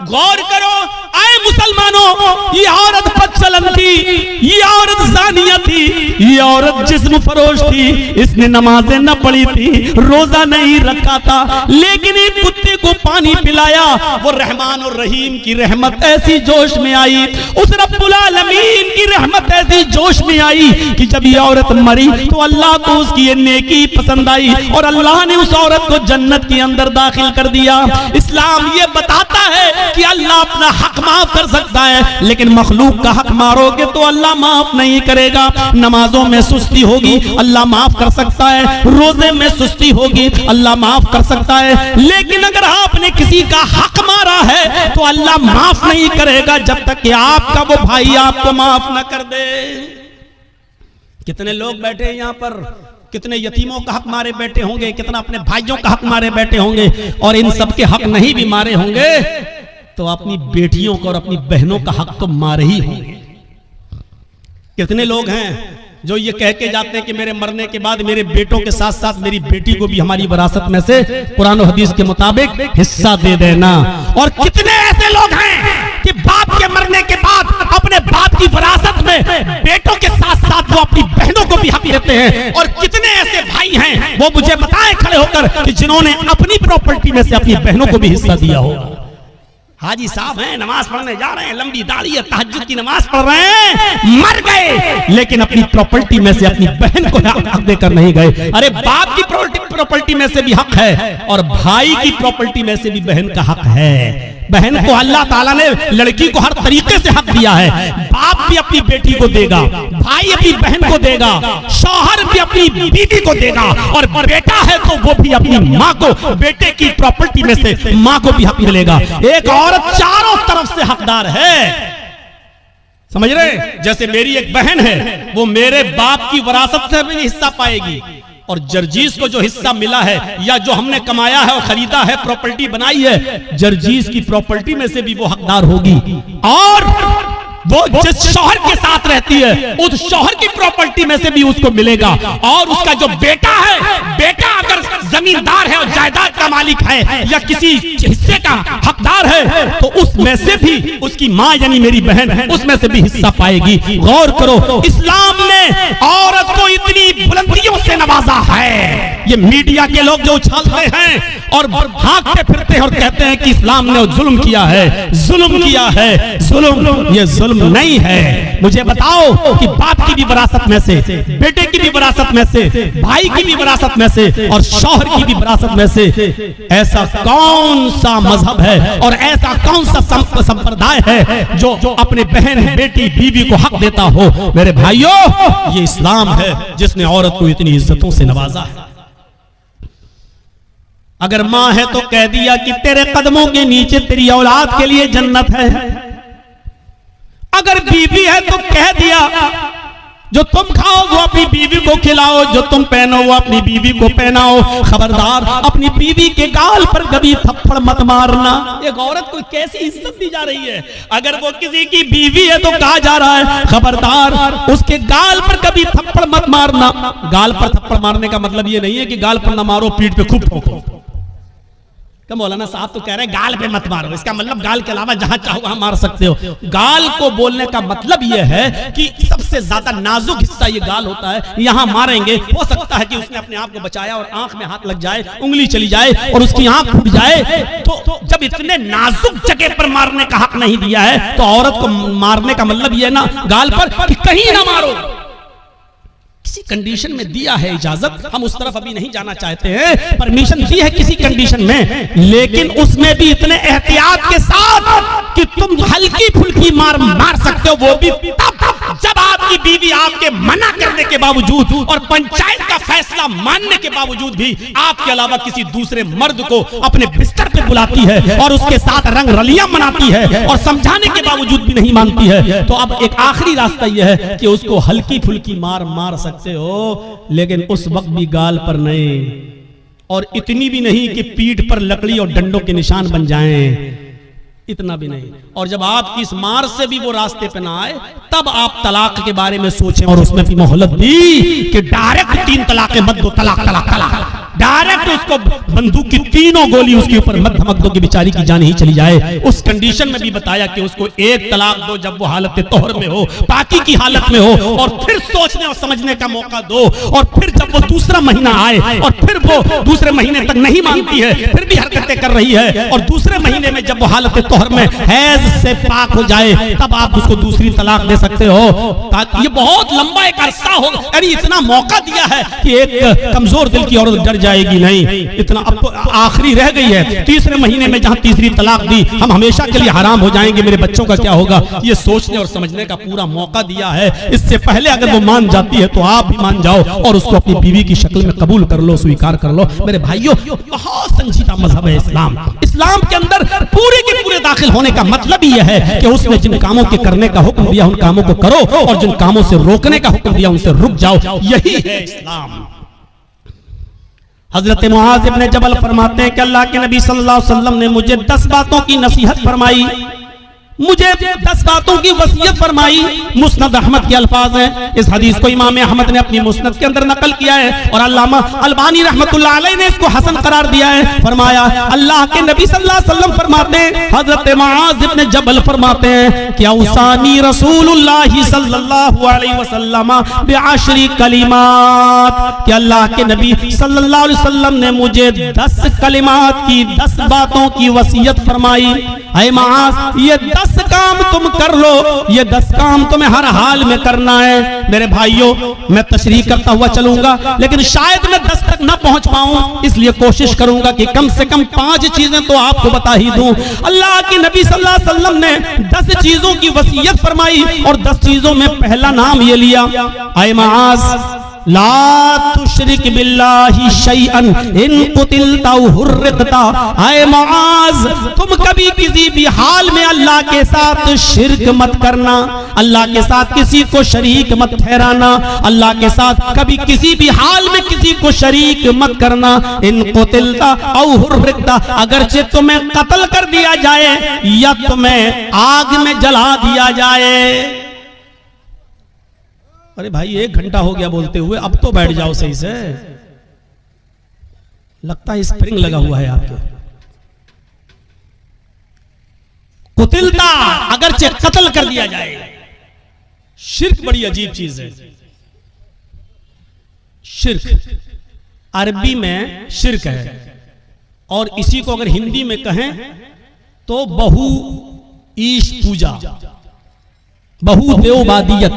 S1: गौर करो आए मुसलमानों, ये औरत बदचलन थी, ये औरत जानिया थी, ये औरत जिस्म फरोश थी, इसने नमाजें न पढ़ी थी, रोजा नहीं रखा था, लेकिन एक कुत्ते को पानी पिलाया। वो रहमान और रहीम की रहमत ऐसी जोश में आई, उस रब्बुल आलमीन की रहमत ऐसी जोश में आई कि जब ये औरत मरी तो अल्लाह को उसकी ये नेकी पसंद आई और अल्लाह ने उस औरत को जन्नत के अंदर दाखिल कर दिया। इस्लाम ये बताता है कि अल्लाह अपना हक माफ कर सकता है, लेकिन मखलूक का हक मारोगे तो अल्लाह माफ नहीं करेगा। नमाजों में सुस्ती होगी, अल्लाह माफ कर सकता है, रोजे में सुस्ती होगी, अल्लाह माफ कर सकता है, लेकिन अगर आपने किसी का हक मारा है तो अल्लाह माफ नहीं करेगा जब तक कि आपका वो भाई आपको माफ न कर दे। कितने लोग बैठे हैं यहाँ पर, कितने यतीमों का हक मारे बैठे होंगे, कितना अपने भाइयों का हक मारे बैठे होंगे, और इन सब के हक नहीं भी मारे होंगे तो अपनी बेटियों का और अपनी बहनों का हक तो मारे ही होंगे। कितने लोग हैं जो ये कह के जाते हैं कि मेरे मरने के बाद मेरे बेटों के साथ साथ मेरी बेटी को भी हमारी विरासत में से कुरान और हदीस के मुताबिक हिस्सा दे देना, और कितने ऐसे लोग हैं कि बाप के मरने के बाद अपने बाप की विरासत में बेटों के साथ साथ वो अपनी बहनों को भी हक देते हैं। और कितने ऐसे भाई हैं वो मुझे बताएं खड़े होकर कि जिन्होंने अपनी प्रॉपर्टी में से अपनी बहनों को भी हिस्सा दिया हो। हाजी साहब हैं, नमाज पढ़ने जा रहे हैं, लंबी दाढ़ी है, तहज्जुद की नमाज पढ़ रहे हैं, मर गए लेकिन अपनी प्रॉपर्टी में से अपनी बहन को हक देकर नहीं गए। अरे बाप की प्रॉपर्टी में से भी हक है और भाई की प्रॉपर्टी में से भी बहन का हक है। बहन को अल्लाह ताला ने लड़की को हर तरीके से हक दिया है। बाप भी अपनी बेटी को देगा, भाई अपनी बहन को देगा, शौहर भी अपनी बीवी को देगा, और बेटा है तो वो भी अपनी माँ को बेटे की प्रॉपर्टी में से माँ को भी हक मिलेगा। एक औरत चारों तरफ से हकदार है, समझ रहे? जैसे मेरी एक बहन है, वो मेरे बाप की विरासत से भी हिस्सा पाएगी, और जर्जीस को जो हिस्सा मिला है या जो हमने कमाया है और खरीदा है, प्रॉपर्टी बनाई है, जर्जीस की प्रॉपर्टी में से भी वो हकदार होगी। और वो जिस शौहर के साथ रहती है उस शौहर की प्रॉपर्टी में से भी उसको मिलेगा। और उसका जो बेटा है, बेटा अगर जमींदार है और जायदाद का मालिक है या किसी हिस्से का हकदार है तो उसमें से भी उसकी माँ यानी मेरी बहन उसमें से भी हिस्सा पाएगी। गौर करो, इस्लाम ने औरत को इतनी बुलंदियों से नवाजा है। ये मीडिया के लोग जो उछालते हैं और भागते फिरते हैं और कहते हैं कि इस्लाम ने जुल्म किया है, जुल्म किया है, जुल्म, ये जुल्म नहीं है। मुझे बताओ कि बाप की भी विरासत में से, बेटे की भी विरासत में से, भाई की भी विरासत में से और शौहर की भी विरासत में से ऐसा कौन सा मजहब है और ऐसा कौन सा संप्रदाय है जो अपने बहन, बेटी, बीवी को हक देता हो? मेरे भाइयों, ये इस्लाम है जिसने औरत को इतनी इज्जतों से नवाजा है। अगर मां है तो कह दिया कि तेरे कदमों के नीचे तेरी औलाद के लिए जन्नत है। अगर बीवी है तो कह दिया जो तुम खाओ वो अपनी बीवी को खिलाओ, जो तुम पहनो वो अपनी बीवी को पहनाओ। खबरदार अपनी बीवी के गाल पर कभी थप्पड़ मत मारना। एक औरत को कैसी इज्जत दी जा रही है। अगर वो किसी की बीवी है तो कहा जा रहा है खबरदार उसके गाल पर कभी थप्पड़ मत मारना। गाल पर थप्पड़ मारने का मतलब ये नहीं है कि गाल पर न मारो, पीठ पे खूब ठोको। क्या मौलाना साहब तो कह रहे हैं गाल पे मत मारो, इसका मतलब गाल के अलावा जहां चाहो वहां मार सकते हो। गाल को बोलने का मतलब यह है कि सबसे ज्यादा नाजुक हिस्सा ये गाल होता है, यहां मारेंगे हो सकता है कि उसने अपने आप को बचाया और आंख में हाथ लग जाए, उंगली चली जाए और उसकी आंख फूट जाए। तो जब इतने नाजुक जगह पर मारने का हक नहीं दिया है तो औरत को मारने का मतलब यह ना गाल पर कि कहीं ना मारो। किसी कंडीशन में दिया है इजाजत, हम उस तरफ अभी नहीं जाना चाहते हैं, परमिशन दी है किसी कंडीशन में, लेकिन उसमें भी इतने एहतियात के साथ कि तुम हल्की फुल्की मार मार सकते हो, वो भी तब जब आपकी बीवी आपके मना करने के बावजूद और पंचायत का फैसला मानने के बावजूद भी आपके अलावा किसी दूसरे मर्द को अपने बिस्तर पे बुलाती है और उसके साथ रंग रलियां मनाती है और समझाने के बावजूद भी नहीं मानती है। तो अब एक आखिरी रास्ता यह है कि उसको हल्की फुल्की मार मार सकते हो, लेकिन उस वक्त भी गाल पर नहीं, और इतनी भी नहीं कि पीठ पर लकड़ी और डंडों के निशान बन जाएं, इतना भी नहीं। और जब आपकी इस मार से भी वो रास्ते पे ना आए, तब आप तलाक के बारे में सोचें और उसमें भी मोहलत दी कि डायरेक्ट 3 तलाक़ें मत दो, तलाक तलाक तलाक, डायरेक्ट उसको बंदूक की 3 गोली उसके ऊपर मत धमक दो कि बेचारी की जान ही चली जाए। उस कंडीशन में भी बताया कि उसको 1 तलाक दो जब वो हालत तोहर में हो, पाकी की हालत में हो, और फिर सोचने और समझने का मौका दो। और फिर जब वो दूसरा महीना आए और फिर वो दूसरे महीने तक नहीं मानती है, फिर भी हरकतें कर रही है, और दूसरे महीने में जब वो हालत तोहर में हैज से पाक हो जाए, तब आप उसको दूसरी तलाक दे सकते हो। ये बहुत लंबा एक अरसा हो, यानी इतना मौका दिया है कि एक कमजोर दिल की औरत डर जाएगी नहीं, इतना अब तो आखिरी रह गई है। तीसरे महीने में जहां तीसरी तलाक दी, हम हमेशा के लिए हराम हो जाएंगे, मेरे बच्चों का क्या होगा, ये सोचने और समझने का पूरा मौका दिया है। इससे पहले अगर वो मान जाती है तो आप भी मान जाओ और उसको अपनी बीवी की शक्ल में कबूल कर लो, स्वीकार कर लो। मेरे भाइयों, बहुत संजीदा मजहब है इस्लाम। इस्लाम के अंदर पूरे के पूरे दाखिल होने का मतलब ही यह है कि उसने जिन कामों के करने का हुक्म दिया उन कामों को करो, और जिन कामों से रोकने का हुक्म दिया उनसे रुक जाओ। यही है इस्लाम। हजरत मुआज इब्न जबल फरमाते हैं कि अल्लाह के नबी सल्लल्लाहु अलैहि वसल्लम ने मुझे 10 बातों की नसीहत फरमाई, मुझे 10 बातों की वसीयत फरमाई। मुस्नद अहमद के अल्फाज हैं। इस हदीस को इमाम अहमद ने अपनी मुस्नद के अंदर नकल किया है और अल्लामा अलबानी रहमतुल्लाह अलैह ने इसको हसन करार दिया है। फरमाया, अल्लाह के नबी सल्लल्लाहु अलैहि वसल्लम फरमाते हैं, हजरत मुआज इब्न जबल फरमाते हैं कि औसानी रसूलुल्लाह सल्लल्लाहु अलैहि वसल्लम बिअशरी कलिमात, कि अल्लाह के नबी सल्लल्लाहु अलैहि वसल्लम ने मुझे 10 कलिमात की, 10 बातों की वसीयत फरमाई। ऐ मुआज, ये 10 काम तुम कर लो, ये 10 काम तुम्हें हर हाल में करना है। मेरे भाइयों, मैं तशरीह करता हुआ चलूंगा, लेकिन शायद मैं 10 तक न पहुंच पाऊं, इसलिए कोशिश करूंगा कि कम से कम 5 चीजें तो आपको बता ही दूं। अल्लाह के नबी सल्लल्लाहु अलैहि वसल्लम ने 10 चीजों की वसीयत फरमाई और 10 चीजों में पहला नाम ये लिया, ऐ मुआज ला तुशरिक बिल्लाहि शैअन इन कुतिलता हुर्रिकता। ऐ मुआज, तुम कभी किसी भी हाल में अल्लाह के साथ शिरक मत करना, अल्लाह के साथ किसी को शरीक मत ठहराना, अल्लाह के साथ कभी किसी भी हाल में किसी को शरीक मत करना। इन कुतिलता औ हुर्रिकता, अगरचे तुम्हें कत्ल कर दिया जाए या तुम्हें आग में जला दिया जाए। अरे भाई, 1 घंटा हो गया बोलते हुए, अब तो बैठ जाओ सही से, लगता है स्प्रिंग लगा हुआ है आपके। कुतिलता, अगरचे कत्ल कर दिया जाए। शिर्क बड़ी अजीब चीज है। शिर्क अरबी में शिर्क है, और इसी को अगर हिंदी में कहें तो बहु ईश पूजा, बहुदेववादियत,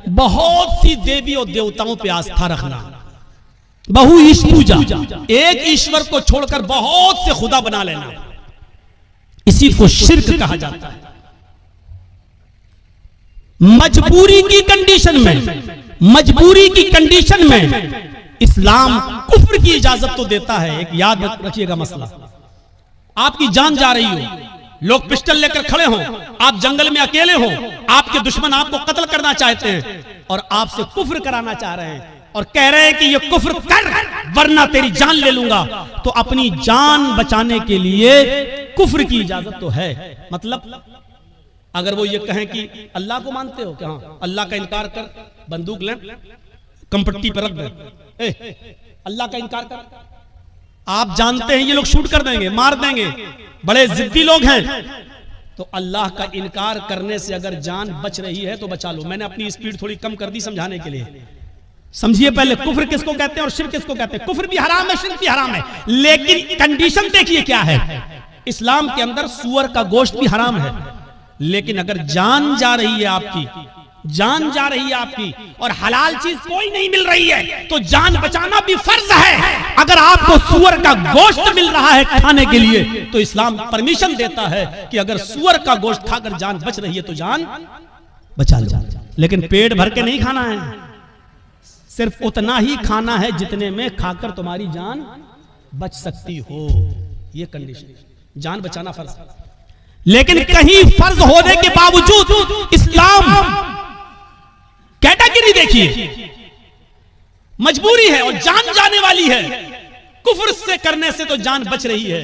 S1: बहुत सी देवी और देवताओं पे आस्था रखना, बहु ईश पूजा, एक ईश्वर को छोड़कर बहुत से खुदा बना लेना, इसी को शिर्क कहा जाता है। मजबूरी की कंडीशन में, मजबूरी की कंडीशन में इस्लाम कुफ्र की इजाजत तो देता है। एक याद रखिएगा मसला, आपकी जान जा रही हो, लोग पिस्टल लेकर खड़े हों, आप जंगल में अकेले हो, आपके दुश्मन आपको कत्ल करना चाहते हैं और आपसे कुफ्र कराना चाह रहे हैं और कह रहे हैं कि ये कुफ्र कर वरना तेरी जान ले लूंगा, तो अपनी जान बचाने के लिए कुफ्र की इजाजत तो है। मतलब अगर वो ये कहें कि अल्लाह को मानते हो क्या, अल्लाह का इनकार कर, बंदूक लें, कंपट्टी पर रख दें, अल्लाह का इनकार कर, आप जानते हैं ये लोग शूट कर देंगे, मार देंगे, बड़े जिद्दी लोग हैं, तो अल्लाह का इनकार करने से अगर जान बच रही है तो बचा लो। मैंने अपनी स्पीड थोड़ी कम कर दी समझाने के लिए। समझिए पहले, कुफ्र किसको कहते हैं और शिर्क किसको कहते हैं। कुफ्र भी हराम है, शिर्क भी हराम है, लेकिन कंडीशन देखिए क्या है। इस्लाम के अंदर सूअर का गोश्त भी हराम है, लेकिन अगर जान जा रही है आपकी, जान जा रही है आपकी और हलाल चीज कोई नहीं मिल रही है, तो जान बचाना भी फर्ज है। अगर आपको सुअर का गोश्त मिल रहा है खाने के लिए, तो इस्लाम परमिशन देता है कि अगर सुअर का गोश्त खाकर जान बच रही है तो जान बचा लो, लेकिन पेट भर के नहीं खाना है, सिर्फ उतना ही खाना है जितने में खाकर तुम्हारी जान बच सकती हो। ये कंडीशन, जान बचाना फर्ज है। लेकिन कहीं फर्ज होने के बावजूद इस्लाम कैटेगरी देखिए, मजबूरी है और जान जाने वाली है। कुफ्र से करने से तो जान बच रही है।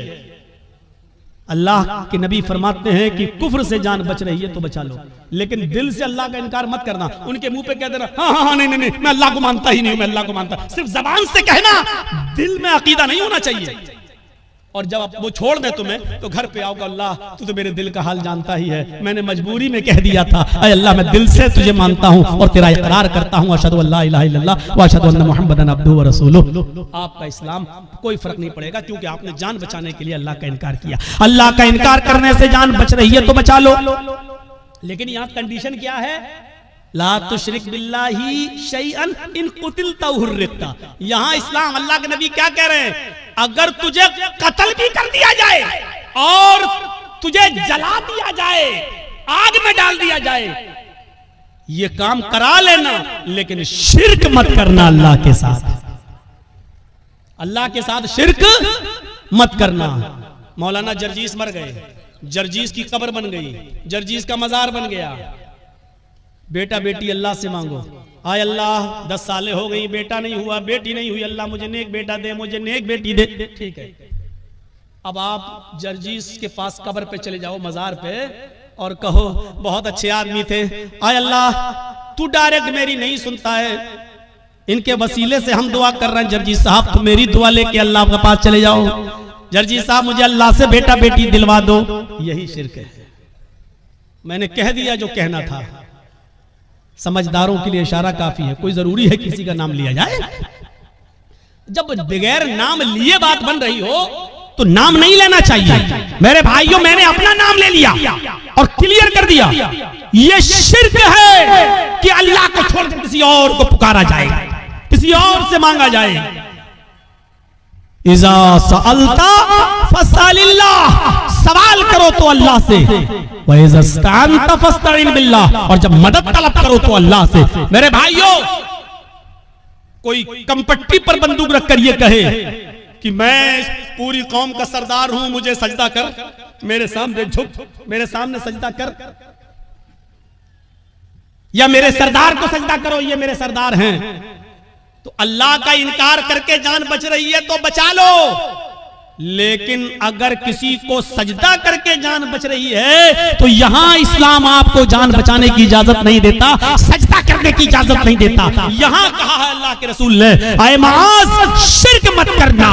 S1: अल्लाह के नबी फरमाते हैं कि कुफ्र से जान बच रही है तो बचा लो, लेकिन दिल से अल्लाह का इनकार मत करना। उनके मुंह पे कह देना हाँ हाँ हाँ नहीं, मैं अल्लाह को मानता ही नहीं, मैं अल्लाह को मानता। सिर्फ जबान से कहना, दिल में अकीदा नहीं होना चाहिए। और जब वो छोड़ दे तुम्हें तो घर पे आओगे, अल्लाह तू तो मेरे दिल का हाल जानता ही है, मैंने मजबूरी में कह दिया था, अरे अल्लाह मैं दिल से तुझे मानता हूं और तेरा इकरार करता हूं, अशहदु अल्ला इलाहा इल्लल्लाह व अशहदु अन्ना मुहम्मदन अब्दुहु व रसूलुहु। आपका इस्लाम कोई फर्क नहीं पड़ेगा, क्योंकि आपने जान बचाने के लिए अल्लाह का इनकार किया। अल्लाह का इनकार करने से जान बच रही है तो बचा लो। लेकिन यहाँ कंडीशन क्या है? ला तुशरिक बिल्लाहि शैअन इन कुतिलता हुर्रिकता। यहाँ इस्लाम, अल्लाह के नबी क्या कह रहे हैं? अगर तुझे कत्ल भी कर दिया जाए और तुझे जला दिया जाए, आग में डाल दिया जाए, ये काम करा लेना, लेकिन शिर्क मत करना अल्लाह के साथ। अल्लाह के साथ शिर्क मत करना। मौलाना जर्जीस मर गए, जर्जीस की कब्र बन गई, जर्जीस का मजार बन गया। बेटा बेटी अल्लाह से मांगो, आय अल्लाह 10 सालें हो गई, बेटा नहीं हुआ, बेटी नहीं हुई, अल्लाह मुझे नेक बेटा दे, मुझे नेक बेटी दे। ठीक है, अब आप जर्जीस के पास कब्र पे चले जाओ, मजार पे, और कहो बहुत अच्छे आदमी थे, आय अल्लाह तू डायरेक्ट मेरी नहीं सुनता है, इनके वसीले से हम दुआ कर रहे हैं, जर्जीस साहब तुम मेरी दुआ लेके अल्लाह के पास चले जाओ, जर्जीस साहब मुझे अल्लाह से बेटा बेटी दिलवा दो। यही शिर्क है। मैंने कह दिया जो कहना था। समझदारों के लिए इशारा काफी है, कोई जरूरी है किसी का नाम लिया जाए? जब बगैर नाम लिए बात बन रही हो तो नाम नहीं लेना चाहिए। मेरे भाइयों, मैंने अपना नाम ले लिया और क्लियर कर दिया, ये शिर्क है कि अल्लाह को छोड़कर किसी और को पुकारा जाए, किसी और से मांगा जाए। इज़ा सअलता फसअलिल्लाह, सवाल करो तो अल्लाह से, व इज़ा इस्तअनता फस्तईन बिल्लाह, और जब मदद तलब करो तो अल्लाह से। मेरे भाइयों, कोई कंपट्टी पर बंदूक रखकर ये कहे कि मैं पूरी कौम का सरदार हूं, मुझे सजदा कर, मेरे सामने झुक, मेरे सामने सजदा कर, या मेरे सरदार को सजदा करो, ये मेरे सरदार हैं, तो अल्लाह का इनकार करके जान बच रही है तो बचा लो। लेकिन अगर किसी को सजदा करके जान बच रही है तो यहां इस्लाम आपको जान बचाने की इजाजत नहीं देता, सजदा करने की इजाजत नहीं देता। यहां कहा है अल्लाह के रसूल ने, आए माज शिर्क मत करना,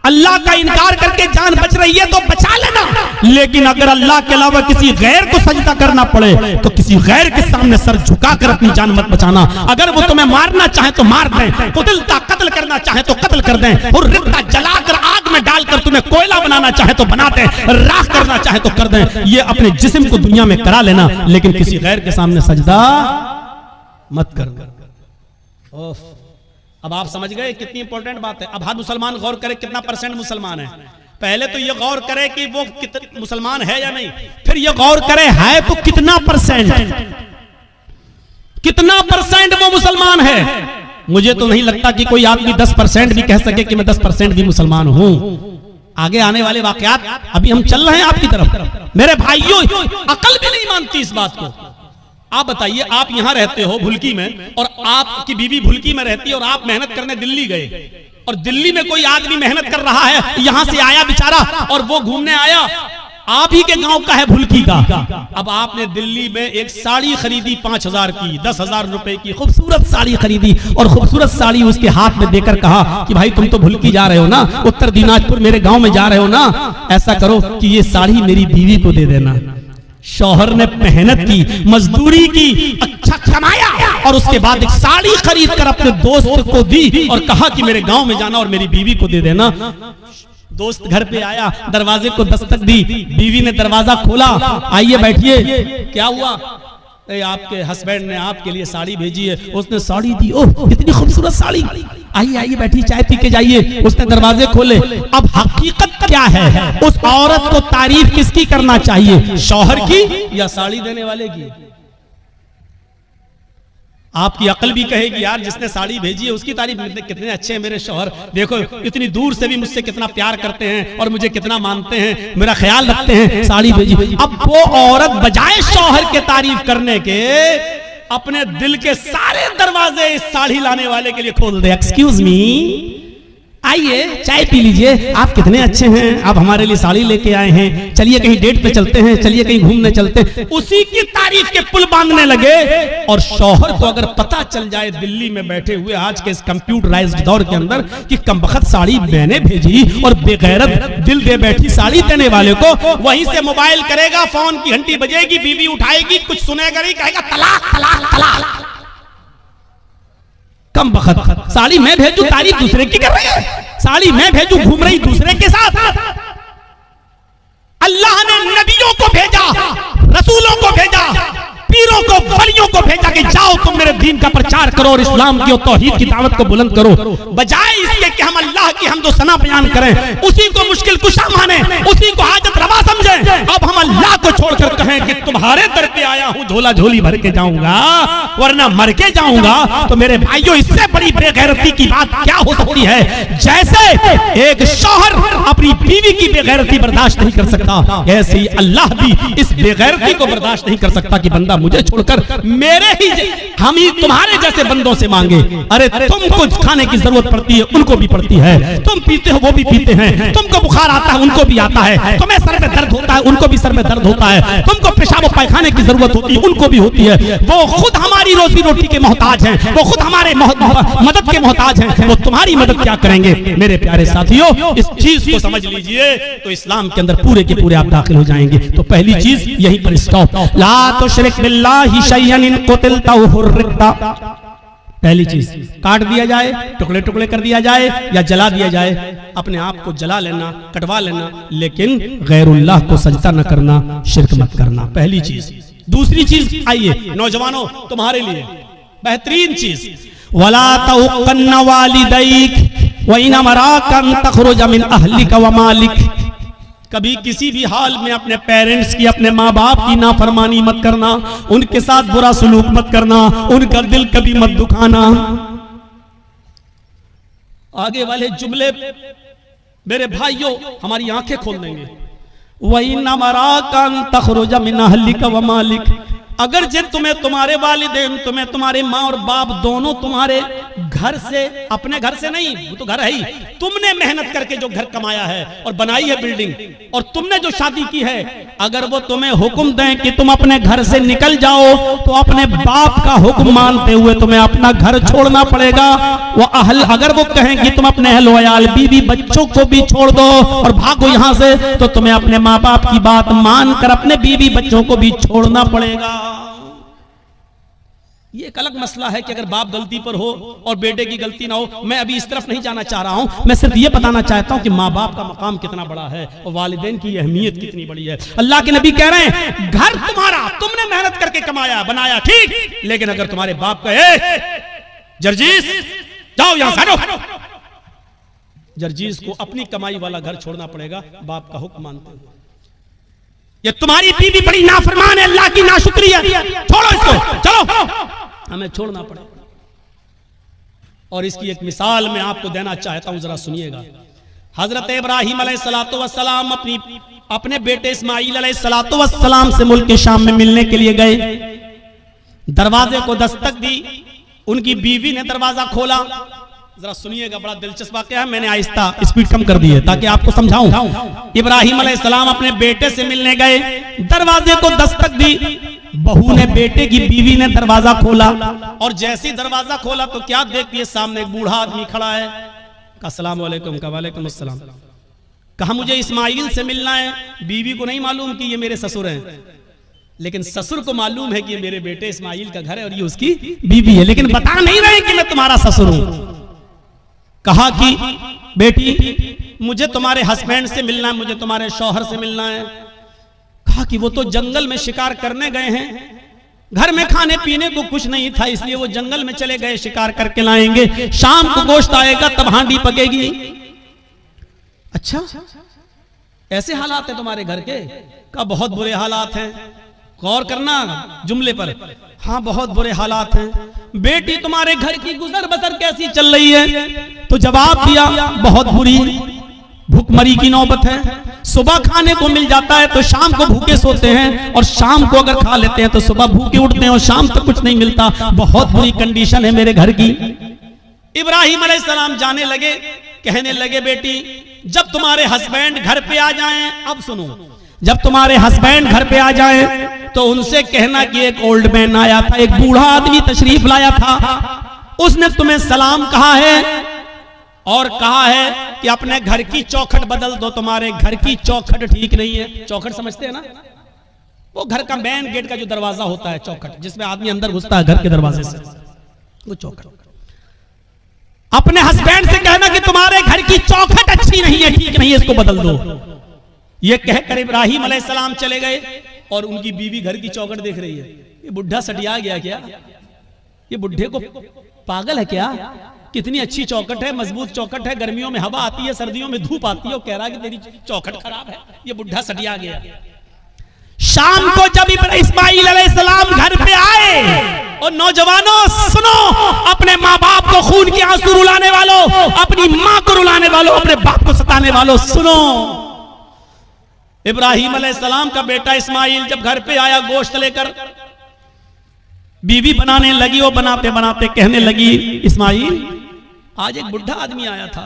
S1: अल्लाह का इनकार करके जान बच रही है तो बचा लेना, लेकिन अगर अल्लाह के अलावा किसी गैर को सजदा करना पड़े तो किसी गैर के सामने सर झुकाकर अपनी जान मत बचाना। अगर वो तुम्हें मारना चाहे तो मार दें, कुतिलता कत्ल करना चाहे तो कत्ल कर दें, और रिक्ता जलाकर आग में डालकर तुम्हें कोयला बनाना चाहे तो बना दें, राख करना चाहे तो कर दें। ये अपने जिस्म को दुनिया में करा लेना, लेकिन किसी गैर के सामने सजदा मत कर। अब आप समझ गए कितनी इंपॉर्टेंट बात है। अब हर मुसलमान गौर करे कितना % मुसलमान है। पहले तो ये गौर करे कि वो मुसलमान है या नहीं, फिर ये गौर करे है तो कितना %, कितना % वो मुसलमान है। मुझे तो नहीं लगता कि कोई आदमी 10% भी कह सके कि मैं 10% भी मुसलमान हूं। आगे आने वाले वाकयात, अभी हम चल रहे हैं आपकी तरफ। मेरे भाइयों, अकल भी नहीं मानती इस बात को। आप बताइए, आप यहां रहते हो भुलकी में, और आपकी बीवी भुलकी में रहती है, और आप मेहनत करने दिल्ली गए, और दिल्ली में कोई आदमी मेहनत कर रहा है, यहां से आया बेचारा, और वो घूमने आया, आप ही के गांव का है, भुलकी का। अब आपने दिल्ली में एक साड़ी खरीदी 5000 की, 10,000 रुपए की खूबसूरत साड़ी खरीदी, और खूबसूरत साड़ी उसके हाथ में देकर कहा कि भाई तुम तो भुलकी जा रहे हो ना, उत्तर दिनाजपुर मेरे गांव में जा रहे हो ना, ऐसा करो कि ये साड़ी मेरी बीवी को दे देना। शौहर ने मेहनत की, मजदूरी की, अच्छा कमाया, और उसके बाद एक साड़ी खरीद कर अपने दोस्त को दी और कहा कि मेरे गांव में जाना और मेरी बीवी को दे देना। दोस्त घर पे आया, दरवाजे को दस्तक दी, बीवी ने दरवाजा खोला, आइए बैठिए। क्या हुआ? आपके हस्बैंड ने आपके लिए साड़ी भेजी है, उसने साड़ी दी, ओह इतनी खूबसूरत साड़ी, आइए आइए बैठिए चाय पी के जाइए। उसने दरवाजे खोले। अब हकीकत क्या है, उस औरत को तारीफ किसकी करना चाहिए, शौहर की या साड़ी देने वाले की? आपकी अकल भी कहेगी यार जिसने साड़ी भेजी है उसकी तारीफ, कितने अच्छे हैं मेरे शौहर, देखो इतनी दूर से भी मुझसे कितना प्यार करते हैं और मुझे कितना मानते हैं, मेरा ख्याल रखते हैं, साड़ी भेजी। अब वो औरत बजाय शौहर के तारीफ करने के अपने दिल के सारे दरवाजे इस साड़ी लाने वाले के लिए खोल दे। एक्सक्यूज मी, आइए चाय पी लीजिए, आप कितने अच्छे हैं, आप हमारे लिए साड़ी लेके आए हैं, चलिए कहीं डेट पे चलते हैं, चलिए कहीं घूमने चलते हैं। उसी की तारीफ के पुल बांधने लगे। और शौहर को अगर पता चल जाए दिल्ली में बैठे हुए आज के इस कंप्यूटराइज्ड दौर के अंदर कि कमबख्त साड़ी मैंने भेजी और बेगैरत दिल दे बैठी साड़ी देने वाले को, वहीं से मोबाइल करेगा, फोन की घंटी बजेगी, बीवी उठाएगी, कुछ सुनेगा नहीं, कहेगा तलाक तलाक तलाक। कम बखत साड़ी मैं भेजू तारीफ दूसरे की कर रही है, साड़ी मैं भेजू घूम रही दूसरे के साथ। अल्लाह ने नबियों को भेजा, रसूलों को भेजा, पीरों को, वलियों को भेजा कि जाओ तुम मेरे दीन का प्रचार करो और इस्लाम की और तौहीद की दावत को बुलंद करो। बजाय इसके कि हम अल्लाह की हमदो सना बयान करें, उसी को मुश्किल कुशा माने, उसी को हाजत रवा समझें, अब हम अल्लाह को छोड़कर कहें कि तुम्हारे दर पे आया हूं, झोला झोली भर के जाऊंगा वरना मर के जाऊंगा। तो मेरे भाइयों, इससे बड़ी बेगैरती की बात क्या हो सकती है? जैसे एक शौहर अपनी बीवी की बेगैरती बर्दाश्त नहीं कर सकता, ऐसे ही अल्लाह भी इस बेगैरती को बर्दाश्त नहीं कर सकता कि बंदा मुझे छोड़कर मेरे ही हम ही तुम्हारे जैसे बंदों से मांगे। अरे तुमको खाने की जरूरत पड़ती है, उनको भी पड़ती है, तुम पीते हो वो भी पीते हैं, तुमको बुखार आता है उनको भी आता है, तुम्हें सर में दर्द होता है उनको भी सर में दर्द होता है, तुमको पेशाब पायखाने की जरूरत होती है उनको भी होती है। वो खुद हमारी रोजी रोटी के मोहताज हैं, वो खुद हमारे मदद के मोहताज हैं, वो तुम्हारी मदद क्या करेंगे? मेरे प्यारे साथियों, इस चीज को समझ लीजिए तो इस्लाम के अंदर पूरे के पूरे आप दाखिल हो जाएंगे। तो पहली चीज यहीं पर स्टॉप, ला तुशरिक बिल्लाहि शयअन इन कुतिलता व हुर्रिकता। पहली चीज काट दिया जाए, टुकड़े टुकड़े कर दिया जाए या जला दिया जाए, अपने आप को जला लेना, कटवा लेना, लेकिन गैरुल्लाह को सजदा न करना, शिर्क मत करना, पहली चीज। दूसरी चीज, आइए नौजवानों तुम्हारे लिए बेहतरीन चीज, वला तउक़न्न वालिदैक व इन अमराका अन तख़रुज मिन अहलिका व मालिक। कभी किसी भी हाल में अपने पेरेंट्स की, अपने माँ बाप की नाफरमानी मत करना, उनके साथ बुरा सलूक मत करना, उनका दिल कभी मत दुखाना। आगे वाले जुमले मेरे भाइयों हमारी आंखें खोल देंगे। वही नमराका अन तख़रुज मिन अहलिका व मालिक, अगर जब तुम्हें तुम्हारे वालिदैन, तुम्हें तुम्हारे माँ और बाप दोनों तुम्हारे घर से, अपने घर से नहीं, वो तो घर है ही, तुमने मेहनत करके जो घर कमाया है और बनाई है बिल्डिंग, और तुमने जो शादी की है, अगर वो तुम्हें हुक्म दें कि तुम अपने घर से निकल जाओ, तो अपने बाप का हुक्म मानते हुए तुम्हें अपना घर छोड़ना पड़ेगा। वो अहल, अगर वो कहें कि तुम अपने अहल वयाल, बीवी बच्चों को भी छोड़ दो और भागो यहाँ से, तो तुम्हें अपने माँ बाप की बात मानकर अपने बीवी बच्चों को भी छोड़ना पड़ेगा। ये एक अलग मसला है कि अगर बाप गलती पर हो और बेटे की गलती ना हो। मैं अभी इस तरफ नहीं जाना चाह रहा हूं, मैं सिर्फ ये बताना चाहता हूं कि माँ बाप का मकाम कितना बड़ा है और वालिदैन की अहमियत कितनी बड़ी है। अल्लाह के नबी कह रहे हैं, घर तुम्हारा, तुमने मेहनत करके कमाया बनाया, ठीक, लेकिन अगर तुम्हारे बाप कहे जर्जीस जाओ यहां से, जर्जीस को अपनी कमाई वाला घर छोड़ना पड़ेगा बाप का हुक्म मानते हुए। ये तुम्हारी बीवी बड़ी नाफरमान है, अल्लाह की नाशुक्री है, छोड़ो इसको, चलो, हमें छोड़ना पड़ेगा। और इसकी एक मिसाल मैं आपको देना चाहता हूं, जरा सुनिएगा। हजरत इब्राहिम अलैहिस्सलातु वस्सलाम अपने बेटे इस्माईल अलैहिस्सलातु वस्सलाम से मुल्क शाम में मिलने के लिए गए। दरवाजे को दस्तक दी, उनकी बीवी ने दरवाजा खोला। जरा सुनिएगा, बड़ा दिलचस्प वाकया है, मैंने आहिस्ता स्पीड कम कर दी है ताकि आपको समझाऊं। इब्राहिम अलैहिस्सलाम अपने बेटे से मिलने गए, दरवाजे को दस्तक दी, बहू ने, बेटे की बीवी ने दरवाजा खोला, और जैसे ही दरवाजा खोला तो क्या देखती है, सामने एक बूढ़ा आदमी खड़ा है। अस्सलाम वालेकुम, का वालेकुम अस्सलाम। कहा मुझे इस्माईल से मिलना है। बीवी को नहीं मालूम कि ये मेरे ससुर हैं, लेकिन ससुर को मालूम है कि ये मेरे बेटे इस्माईल का घर है और ये उसकी बीवी है, लेकिन बता नहीं रहे कि मैं तुम्हारा ससुर हूं। कहा कि बेटी मुझे तुम्हारे हस्बैंड से मिलना है, मुझे तुम्हारे शौहर से मिलना है। कहा कि वो तो जंगल में शिकार करने गए हैं घर में खाने पीने को कुछ नहीं था, इसलिए वो जंगल में चले गए, शिकार करके लाएंगे, शाम को गोश्त आएगा तब हांडी पकेगी। अच्छा ऐसे हालात है तुम्हारे घर के? का बहुत बुरे हालात हैं, गौर करना जुमले पर। हाँ बहुत बुरे हालात हैं। बेटी तुम्हारे घर की गुजर बसर कैसी चल रही है? तो जवाब दिया बहुत बुरी, भूखमरी की नौबत है। सुबह खाने को मिल जाता है तो शाम को भूखे सोते हैं, और शाम को अगर खा लेते हैं तो सुबह भूखे उठते हैं और शाम तक कुछ नहीं मिलता। बहुत बुरी कंडीशन है मेरे घर की। इब्राहिम अलैहिस्सलाम जाने लगे, कहने लगे बेटी जब तुम्हारे हस्बैंड घर पे आ जाएं, अब सुनो, जब तुम्हारे हस्बैंड घर पे आ जाएं तो उनसे कहना कि एक ओल्ड मैन आया था, एक बूढ़ा आदमी तशरीफ लाया था, उसने तुम्हें सलाम कहा है और कहा है कि अपने घर की चौखट बदल दो, तुम्हारे घर की चौखट ठीक नहीं है। चौखट समझते हैं ना, वो घर का मेन गेट का जो दरवाजा होता है, चौखट जिसमें आदमी अंदर घुसता है घर के दरवाजे से, वो चौखट। अपने हस्बैंड से कहना कि तुम्हारे घर की चौखट अच्छी नहीं है, ठीक नहीं है, इसको बदल दो। ये कहकर इब्राहिम अलैहिस्सलाम चले गए और उनकी बीवी घर की चौखट देख रही है। ये बुढ़ा सटिया गया क्या? ये बुढ़े को पागल है क्या? कितनी अच्छी चौखट है, मजबूत चौखट है, गर्मियों में हवा आती है, सर्दियों में धूप आती है, और कह रहा है कि तेरी चौखट खराब है। ये बुढ़ा सटिया गया। शाम को जब इस्माइल अलैहिस्सलाम घर पे आए, और नौजवानों सुनो, अपने माँ बाप को खून के आंसू रुलाने वालों, अपनी माँ को रुलाने वालों, अपने बाप को सताने वालों, सुनो। इब्राहिम अलैहिस्सलाम का बेटा इस्माइल जब घर पे आया गोश्त लेकर, बीवी बनाने लगी, वो बनाते बनाते कहने लगी इस्माइल आज एक बुढ़ा आदमी आया था।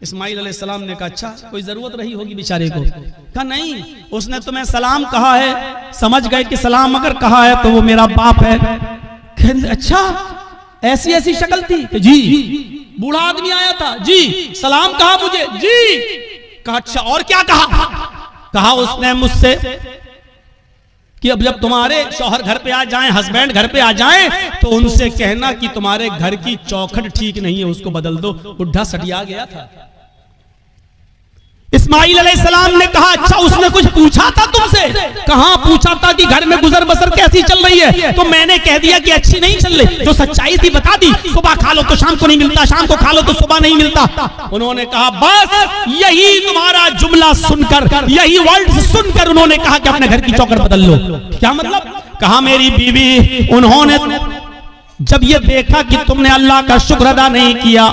S1: इस्माइल अलैहिस्सलाम ने कहा अच्छा कोई जरूरत रही होगी बेचारे को? कहा नहीं, उसने तुम्हें सलाम कहा है, समझ गए कि सलाम अगर कहा है तो वो मेरा बाप है। अच्छा ऐसी ऐसी शक्ल थी? जी। बूढ़ा आदमी आया था? जी। सलाम कहा मुझे? जी। कहा अच्छा और क्या कहा? कहा उसने मुझसे कि अब जब तुम्हारे शौहर घर पे आ जाएं, हस्बैंड घर पे आ जाएं, तो उनसे कहना कि तुम्हारे घर की चौखट ठीक नहीं है, उसको बदल दो। बुढ़ा सटिया गया था। इस्माइल अलैहिस्सलाम ने कहा अच्छा उसने कुछ पूछा था तुमसे? कहां पूछा था कि घर में गुजर बसर कैसी चल रही है, तो मैंने कह दिया कि अच्छी नहीं चल रही। जो सच्चाई थी बता दी, सुबह खा लो तो शाम को नहीं मिलता, शाम को खा लो तो सुबह नहीं मिलता। उन्होंने कहा बस यही तुम्हारा जुमला सुनकर, यही वर्ड सुनकर उन्होंने कहा कि अपने घर की चौखट बदल लो। क्या मतलब? कहा मेरी बीवी, उन्होंने जब ये देखा कि तुमने अल्लाह का शुक्र अदा नहीं किया,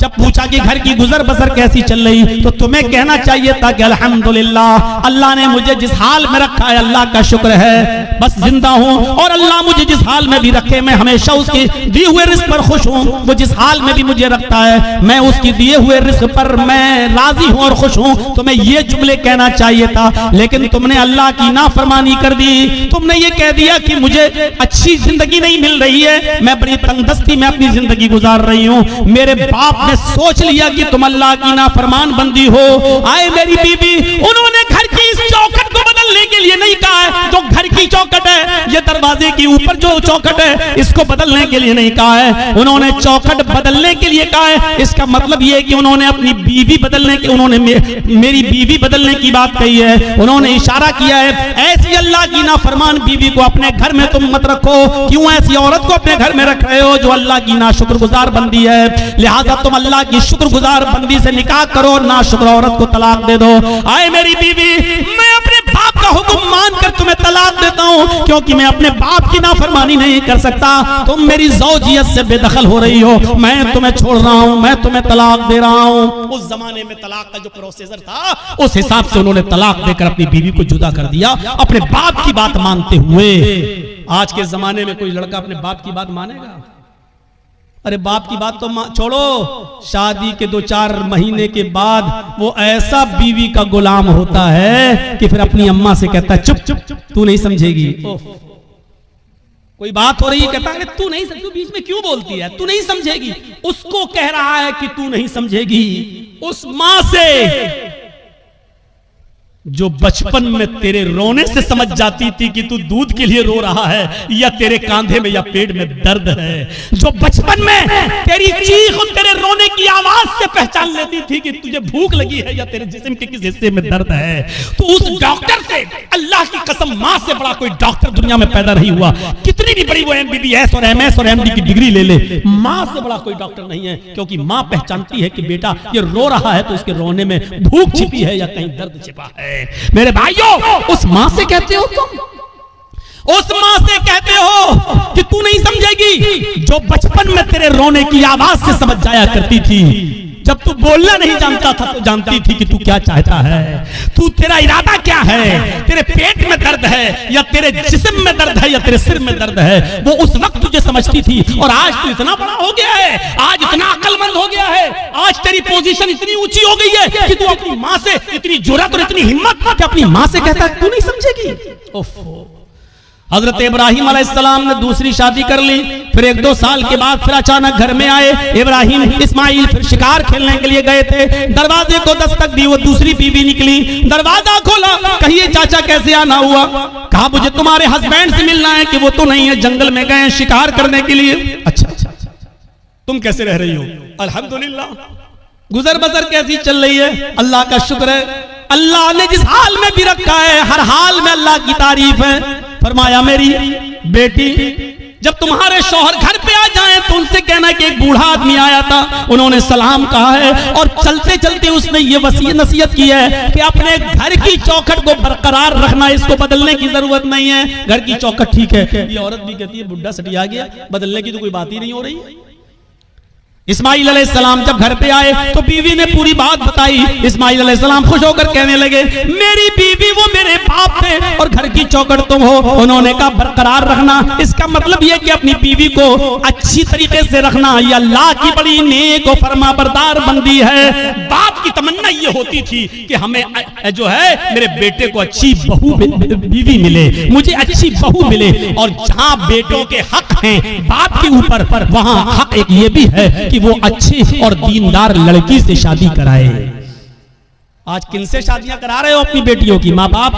S1: जब पूछा कि घर की गुजर बसर कैसी चल रही, तो तुम्हें कहना चाहिए था कि अल्हम्दुलिल्लाह, अल्लाह ने मुझे जिस हाल में रखा है अल्लाह का शुक्र है, बस जिंदा हूं, और अल्लाह मुझे जिस हाल में भी रखे मैं हमेशा उसके दिए हुए रिस्क पर खुश हूं। वो जिस हाल में भी मुझे रखता है मैं उसकी दिए हुए रिस्क पर मैं राजी हूं और खुश हूं। तुम्हें ये जुमले कहना चाहिए था, लेकिन तुमने अल्लाह की नाफरमानी कर दी। तुमने ये कह दिया कि मुझे अच्छी जिंदगी नहीं मिल रही है, मैं बड़ी तंगदस्ती में अपनी जिंदगी गुजार रही हूं। मेरे बाप ने सोच लिया कि तुम अल्लाह की नाफरमान बंदी हो। आए मेरी बीवी, उन्होंने घर की इस चौखट को बदलने के लिए नहीं कहा है, जो घर की चौखट है, ये दरवाजे के ऊपर जो चौखट है, इसको बदलने के लिए नहीं कहा है, उन्होंने चौखट बदलने के लिए कहा है। इसका मतलब ये है कि उन्होंने अपनी बीवी बदलने के, उन्होंने मेरी बीवी बदलने की बात कही है। उन्होंने इशारा किया है ऐसी अल्लाह की नाफरमान बीवी को अपने घर में तुम मत रखो। क्यों ऐसी औरत को अपने घर में रख रहे हो जो अल्लाह की नाशुक्रगुजार बंदी है? लिहाजा तुम अल्लाह की शुक्रगुजार बंदी से निकाह करो, नाशुक्र औरत को तलाक दे दो। आए मेरी बीवी, मैं अपने बाप का हुक्म मानकर तुम्हें तलाक देता हूं, क्योंकि मैं अपने बाप की नाफरमानी नहीं कर सकता। तुम मेरी ज़ौजियत से बेदखल हो रही हो, मैं तुम्हें छोड़ रहा हूं, मैं तुम्हें तलाक दे रहा हूं। उस जमाने में तलाक का जो प्रोसीजर था, उस हिसाब से उन्होंने तलाक देकर अपनी बीवी को जुदा कर दिया, अपने बाप की बात मानते हुए। आज के जमाने में कोई लड़का अपने बाप की बात मानेगा? अरे बाप की बात तो छोड़ो, शादी के 2-4 महीने के बाद वो ऐसा बीवी का गुलाम होता है कि फिर अपनी अम्मा से कहता है चुप चुप तू नहीं समझेगी। कोई बात हो रही है, कहता है तू नहीं समझ, तू बीच में क्यों बोलती है, तू नहीं समझेगी। उसको कह रहा है कि तू नहीं समझेगी। उस माँ से जो बचपन में तेरे रोने से समझ जाती थी कि तू दूध के लिए रो रहा है या तेरे कांधे में या पेट में दर्द है, जो बचपन में तेरी चीख और तेरे रोने की आवाज से पहचान लेती थी कि तुझे भूख लगी है या तेरे जिस्म के किस हिस्से में दर्द है, तो उस डॉक्टर से, अल्लाह की कसम मां से बड़ा कोई डॉक्टर दुनिया में पैदा नहीं हुआ। कितनी भी बड़ी वो MBBS और MS और MD की डिग्री ले ले, मां से बड़ा कोई डॉक्टर नहीं है, क्योंकि मां पहचानती है कि बेटा ये रो रहा है तो इसके रोने में भूख छिपी है या कहीं दर्द छिपा है। मेरे भाइयों, उस मां से कहते हो तुम, उस मां से कहते हो कि तू नहीं समझेगी, जो बचपन में तेरे रोने की आवाज से समझ जाया करती थी। जब तू बोलना नहीं जानता था तो जानती थी कि तू क्या चाहता है, तू तेरा इरादा क्या है, तेरे पेट में दर्द है या तेरे जिस्म में दर्द है या तेरे सिर में दर्द है, वो उस वक्त तुझे समझती थी। और आज तू इतना बड़ा हो गया है, आज इतना अक्लमंद हो गया है, आज तेरी पोजीशन इतनी ऊंची हो गई है कि तू अपनी मां से इतनी जुर्रत और इतनी हिम्मत कि अपनी मां से कहता है तू नहीं समझेगी। ओफो, हजरत इब्राहिम अलैहिस्सलाम ने दूसरी शादी कर ली, फिर 1-2 साल के बाद फिर अचानक घर में आए इब्राहिम, इस्माइल फिर शिकार खेलने के लिए गए थे, दरवाजे को दस्तक दी, वो दूसरी बीवी निकली, दरवाजा खोला, कहिए चाचा कैसे आना हुआ, कहा मुझे तुम्हारे हस्बैंड से मिलना है, कि वो तो नहीं है, जंगल में गए शिकार करने के लिए। अच्छा, तुम कैसे रह रही हो? अल्हम्दुलिल्लाह, गुजर बसर कैसी चल रही है? अल्लाह का शुक्र है, अल्लाह ने जिस हाल में भी रखा है हर हाल में अल्लाह की तारीफ है। फरमाया मेरी बेटी, जब तुम्हारे शौहर घर पे आ जाएं तो उनसे कहना कि एक बूढ़ा आदमी आया था, उन्होंने सलाम कहा है और चलते चलते उसने ये वसीयत नसीहत की है कि अपने घर की चौखट को बरकरार रखना, इसको बदलने की जरूरत नहीं है। घर की चौखट ठीक है, ये औरत भी कहती है बुढ़ा सटिया गया, बदलने की तो कोई बात ही नहीं हो रही है। इस्माइल अलैहिस्सलाम जब घर पे आए तो बीवी ने पूरी बात बताई। इस्माइल अलैहिस्सलाम खुश होकर कहने लगे मेरी बीवी वो मेरे बाप थे और घर की चौखट तुम हो। उन्होंने कहा बरकरार रखना, इसका मतलब यह कि अपनी बीवी को अच्छी तरीके से रखना, ये अल्लाह की बड़ी नेक और फरमाबरदार बंदी है। बाप की तमन्ना ये होती थी कि हमें जो है मेरे बेटे को अच्छी बहू बीवी मिले, मुझे अच्छी बहू मिले। और जहां बेटों के हक हैं बाप के ऊपर, वहां हक एक ये भी है कि वो अच्छी और दीनदार लड़की से शादी कराए। आज किनसे शादियां करा रहे हो अपनी बेटियों की? माँ बाप।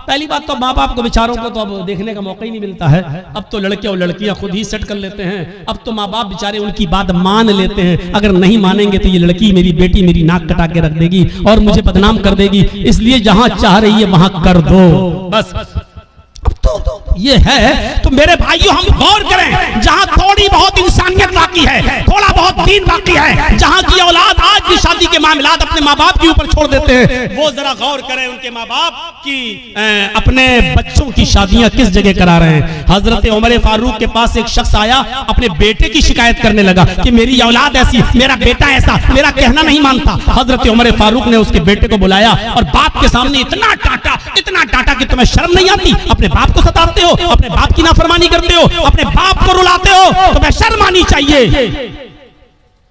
S1: पहली बात तो माँ बाप को बेचारों को तो अब देखने का मौका ही नहीं मिलता है। अब तो लड़के और लड़कियां खुद ही सेट कर लेते हैं। अब तो माँ बाप बेचारे उनकी बात मान लेते हैं, अगर नहीं मानेंगे तो ये लड़की मेरी बेटी मेरी नाक कटा के रख देगी और मुझे बदनाम कर देगी, इसलिए जहां चाह रही है वहां कर दो बस। तो ये है, तो मेरे भाइयों हम गौर करें, जहां थोड़ी बहुत इंसानियत बाकी है, थोड़ा बहुत दीन बाकी है, जहां की औलाद आज भी शादी के मामलात अपने माँ बाप के ऊपर छोड़ देते हैं, वो जरा गौर करें उनके माँ बाप की अपने बच्चों की शादियां किस जगह करा रहे हैं। हजरत उमर फारूक के पास एक शख्स आया, अपने बेटे की शिकायत करने लगा कि मेरी औलाद ऐसी, मेरा बेटा ऐसा, मेरा कहना नहीं मानता। हजरत उमर फारूक ने उसके बेटे को बुलाया और बाप के सामने इतना डांटा कि तुम्हें शर्म नहीं आती, अपने बाप को सताते हो, अपने बाप की नाफरमानी करते हो, अपने बाप को रुलाते हो, तुम्हें शर्म आनी चाहिए।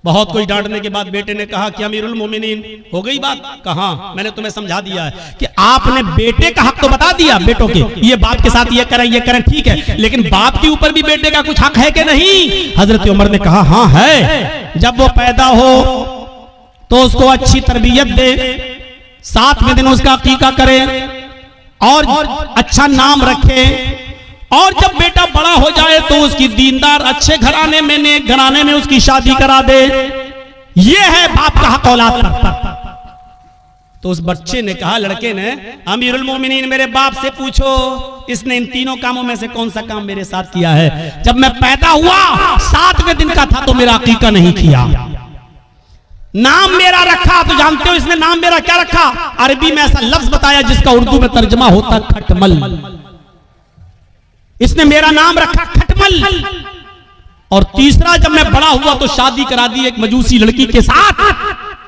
S1: बहुत कोई डांटने के बाद बेटे ने कहा कि अमीरुल मोमिनीन हो गई बात। कहा मैंने तुम्हें समझा दिया है कि आपने बेटे का हक तो बता दिया, बेटों के ये बाप के साथ ये करें ठीक है, लेकिन बाप के ऊपर भी बेटे का कुछ हक है कि नहीं? हजरत उमर ने कहा हाँ है। जब वो पैदा हो तो उसको अच्छी तरबियत दे, 7वें दिन उसका अकीका करे और अच्छा नाम रखे, और जब बेटा बड़ा हो जाए तो उसकी दीनदार अच्छे घराने में, नेक घराने में उसकी शादी करा दे। ये है बाप का हक औलाद पर। तो उस बच्चे ने कहा, लड़के ने, अमीरुल मोमिनीन मेरे बाप से पूछो इसने इन तीनों कामों में से कौन सा काम मेरे साथ किया है? जब मैं पैदा हुआ 7वें दिन का था तो मेरा अकीका नहीं किया, नाम मेरा रखा, तो जानते हो इसने नाम मेरा क्या रखा? अरबी में ऐसा लफ्ज बताया जिसका उर्दू में तर्जमा होता खटमल। इसने मेरा नाम रखा खटमल। और तीसरा, जब मैं बड़ा हुआ तो शादी करा दी एक मजूसी लड़की के साथ,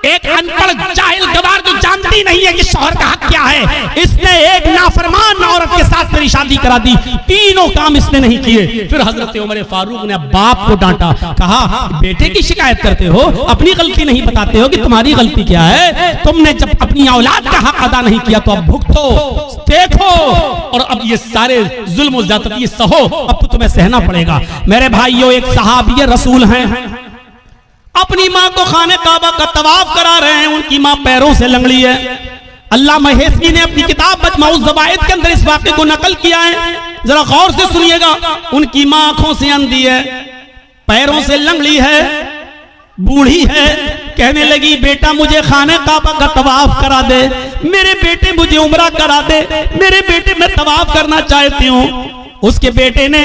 S1: एक अनपढ़ जाहिल गवार जो जानती नहीं है कि शौहर का हक क्या है, इसने एक नाफरमान औरत के साथ मेरी शादी करा दी। तीनों काम इसने नहीं किए। फिर हजरत उमर फारूक ने बाप को डांटा, कहा बेटे की शिकायत करते हो, अपनी गलती नहीं बताते हो कि तुम्हारी गलती क्या है? तुमने जब अपनी औलाद का हक अदा नहीं किया तो अब भुगतो, देखो, और अब ये सारे जुल्म और ज़्यादती सहो, अब तो तुम्हें सहना पड़ेगा। मेरे भाइयों, एक सहाबी रसूल हैं, अपनी माँ को खाने काबा का तवाफ करा रहे हैं, उनकी माँ पैरों से लंगड़ी है। अल्लाह महेशगी ने अपनी किताब मजमऊज़ ज़वाइद के अंदर इस वाक़े को नकल किया है, जरा गौर से सुनिएगा। उनकी माँ आंखों से अंधी है, पैरों से लंगड़ी है, बूढ़ी है। कहने लगी बेटा मुझे खाने काबा का तवाफ करा दे, मेरे बेटे मुझे उम्रा करा दे, मेरे बेटे मैं तवाफ करना चाहती हूँ। उसके बेटे ने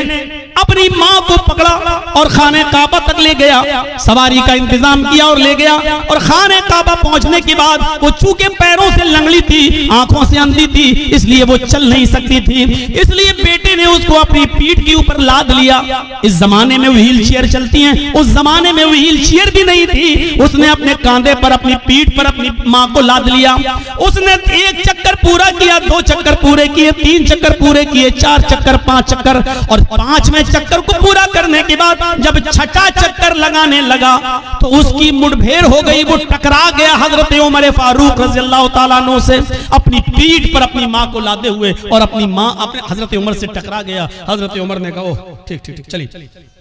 S1: अपनी माँ को पकड़ा और खाने काबा तक ले गया, सवारी का इंतजाम किया और ले गया। और खाने काबा पहुंचने के बाद वो चूंकि पैरों से लंगड़ी थी, आंखों से अंधी थी, इसलिए वो चल नहीं सकती थी। इसलिए बेटे ने उसको अपनी पीठ के ऊपर लाद लिया। इस जमाने में व्हील चेयर चलती हैं, उस जमाने में व्हील चेयर भी नहीं थी। उसने अपने कांधे पर, अपनी पीठ पर अपनी माँ को लाद लिया। उसने 1 चक्कर पूरा किया, 2 चक्कर पूरे किए, 3 चक्कर पूरे किए, 4 चक्कर, 5 चक्कर, और 5वें चक्कर को पूरा करने के बाद जब 6ठा चक्कर लगाने लगा तो उसकी मुठभेड़ हो गई। वो टकरा गया हजरत उमर फारूक रज़ियल्लाहु ताला अन्हु से, अपनी पीठ पर अपनी माँ को लादे हुए, और अपनी माँ अपने हजरत उमर से टकरा गया। हजरत उमर ने कहा ठीक ठीक ठीक चलिए,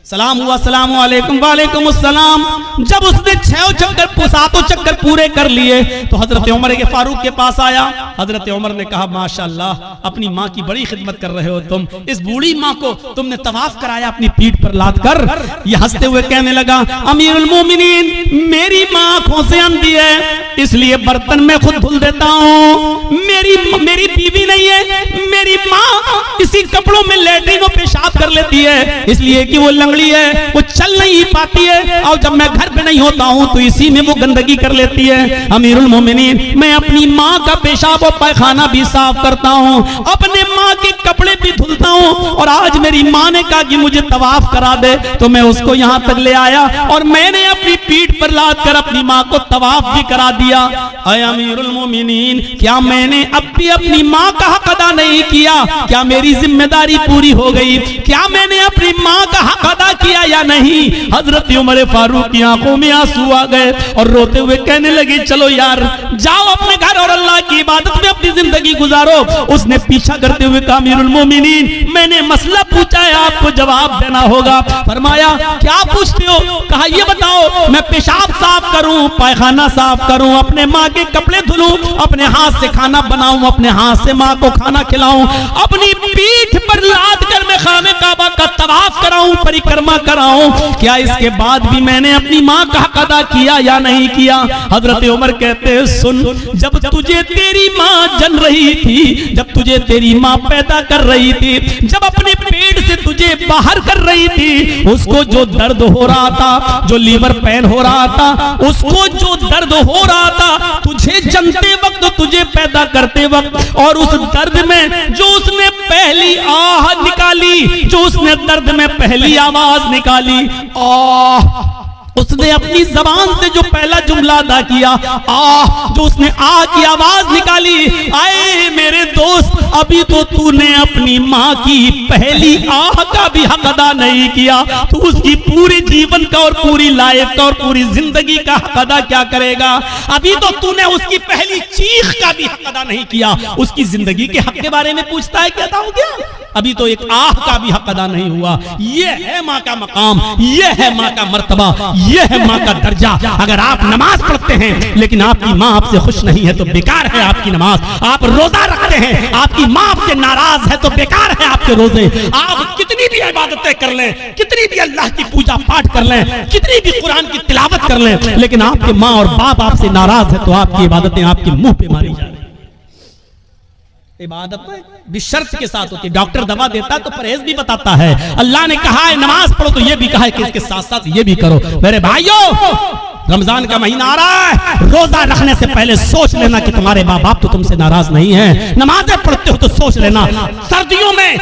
S1: सलाम हुआ, सलाम वालेकुम, वालेकुम अस्सलाम। जब उसने 6 चक्कर 7 चक्कर पूरे कर लिए तो हजरत उमर के फारूक के पास आया। हजरत उमर ने कहा माशाअल्लाह, अपनी माँ की बड़ी खिदमत कर रहे हो तुम, इस बूढ़ी माँ को तुमने तवाफ कराया अपनी पीठ पर लाद कर। ये हंसते हुए कहने लगा अमीरुल मोमिनीन, मेरी माँ आंखों से अंधी है, इसलिए बर्तन में खुद धुल देता हूँ। मेरी बीवी नहीं है, मेरी माँ इसी कपड़ों में लैट्रिन और पेशाब कर लेती है, इसलिए कि वो लंगड़ी है, वो चल नहीं पाती है, और जब मैं घर पे नहीं होता हूँ तो इसी में वो गंदगी कर लेती है। अमीरुल मोमिनीन, मैं अपनी माँ का पेशाब और पैखाना भी साफ करता हूँ, अपने माँ के कपड़े भी धुलता हूँ, और आज मेरी माँ ने कहा कि मुझे तवाफ करा दे तो मैं उसको यहाँ तक ले आया और मैंने अपनी पीठ पर लाद कर अपनी माँ को तवाफ भी करा दिया। ऐ अमीरुल मोमिनीन, क्या मैंने अब भी अपनी माँ का हक अदा नहीं किया? क्या मेरी जिम्मेदारी पूरी हो गई? क्या मैंने अपनी माँ का हक अदा किया या नहीं? हजरत उमर फारूक की आंखों में आंसू आ गए और रोते हुए कहने लगे चलो यार, जाओ अपने घर और अल्लाह की इबादत में अपनी जिंदगी गुजारो। उसने पीछा करते हुए कहा अमीरुल मोमिनीन, मैंने मसला पूछा है, आपको जवाब देना होगा। फरमाया क्या पूछते हो? कहा ये बताओ, मैं पेशाब साफ करूं, पैखाना साफ करूं, अपने माँ के कपड़े धुलूं, अपने हाथ से खाना बनाऊं, अपने हाथ से माँ को खाना खिलाऊं, अपनी पीठ पर लाद कर मैं खाने काबा का तवाफ कराऊं, परिक्रमा कराऊं, क्या इसके बाद भी मैंने अपनी माँ का हक अदा किया या नहीं किया? हजरत उमर कहते हैं सुन, जब तुझे तेरी माँ जन रही थी, जब तुझे तेरी माँ पैदा कर रही थी, जब अपने पेट से तुझे बाहर कर रही थी, उसको जो दर्द हो रहा था, जो लीवर पेन हो रहा था, उसको जो दर्द हो रहा था तुझे जनते वक्त, तुझे पैदा करते वक्त, और उस दर्द में जो उसने पहली आह निकाली, जो उसने दर्द में पहली आवाज निकाली, आह, उसने अपनी जबान से जो पहला जुमला अदा किया, आह, जो उसने आह की आवाज निकाली, आए मेरे दोस्त, अभी तो तूने अपनी माँ की पहली आह का भी हक अदा नहीं किया, तू उसकी पूरे जीवन का और पूरी लाइफ का और पूरी जिंदगी का हक अदा क्या करेगा? अभी तो तूने उसकी पहली चीख का भी हक अदा नहीं किया, उसकी जिंदगी के हक के बारे में पूछता है क्या अदा हो गया? अभी तो एक आह का भी हक अदा नहीं हुआ। ये है माँ का मकाम, ये है माँ का मर्तबा, ये है माँ का दर्जा। अगर आप नमाज पढ़ते हैं लेकिन आपकी माँ आपसे खुश नहीं है तो बेकार है आपकी नमाज। आप रोजा रखते हैं, आपकी माँ आपसे नाराज है तो बेकार है आपके रोजे। आप कितनी भी इबादतें कर लें, कितनी भी अल्लाह की पूजा पाठ कर लें, कितनी भी कुरान की तिलावत कर लें, लेकिन आपके माँ और बाप आपसे नाराज है तो आपकी इबादतें आपके मुंह पे मारी जा रही। इबादत भी शर्त के साथ होती है। डॉक्टर दवा देता तो परहेज भी बताता है। अल्लाह ने कहा है नमाज पढ़ो तो ये भी कहा है कि इसके साथ साथ ये भी करो। मेरे भाइयों, रमजान का महीना आ रहा है, रोजा रखने से पहले सोच लेना कि तुम्हारे माँ बाप तो तुमसे नाराज नहीं है। नमाजें पढ़ते हो तो सोच लेना, सर्दियों में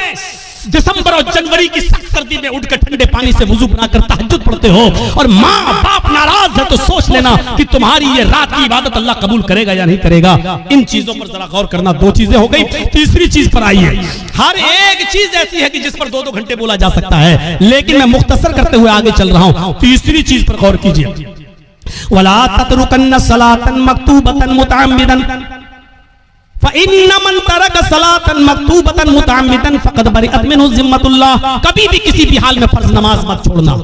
S1: दिसंबर और जनवरी की सख्त सर्दी में उठकर ठंडे पानी से वुजू बनाकर तहज्जुद पढ़ते हो और माँ बाप नाराज है तो सोच लेना कि तुम्हारी ये रात की इबादत अल्लाह कबूल करेगा या नहीं करेगा। इन चीजों पर जरा गौर करना। 2 चीजें हो गई, तीसरी चीज पर आइए। हर एक चीज ऐसी है कि जिस पर 2-2 घंटे बोला जा सकता है, लेकिन मैं मुख्तसर करते हुए आगे चल रहा हूं। तीसरी चीज पर गौर कीजिए। वला ततरुकन्न सलातन मक्तूबतन मुतअम्मिदन फ़इन्नमन तरक सलातन मक्तूबतन मुतअम्मिदन फ़क़द बरिअत मिन्हु ज़िम्मतुल्लाह। कभी भी किसी भी हाल में फर्ज नमाज मत छोड़ना,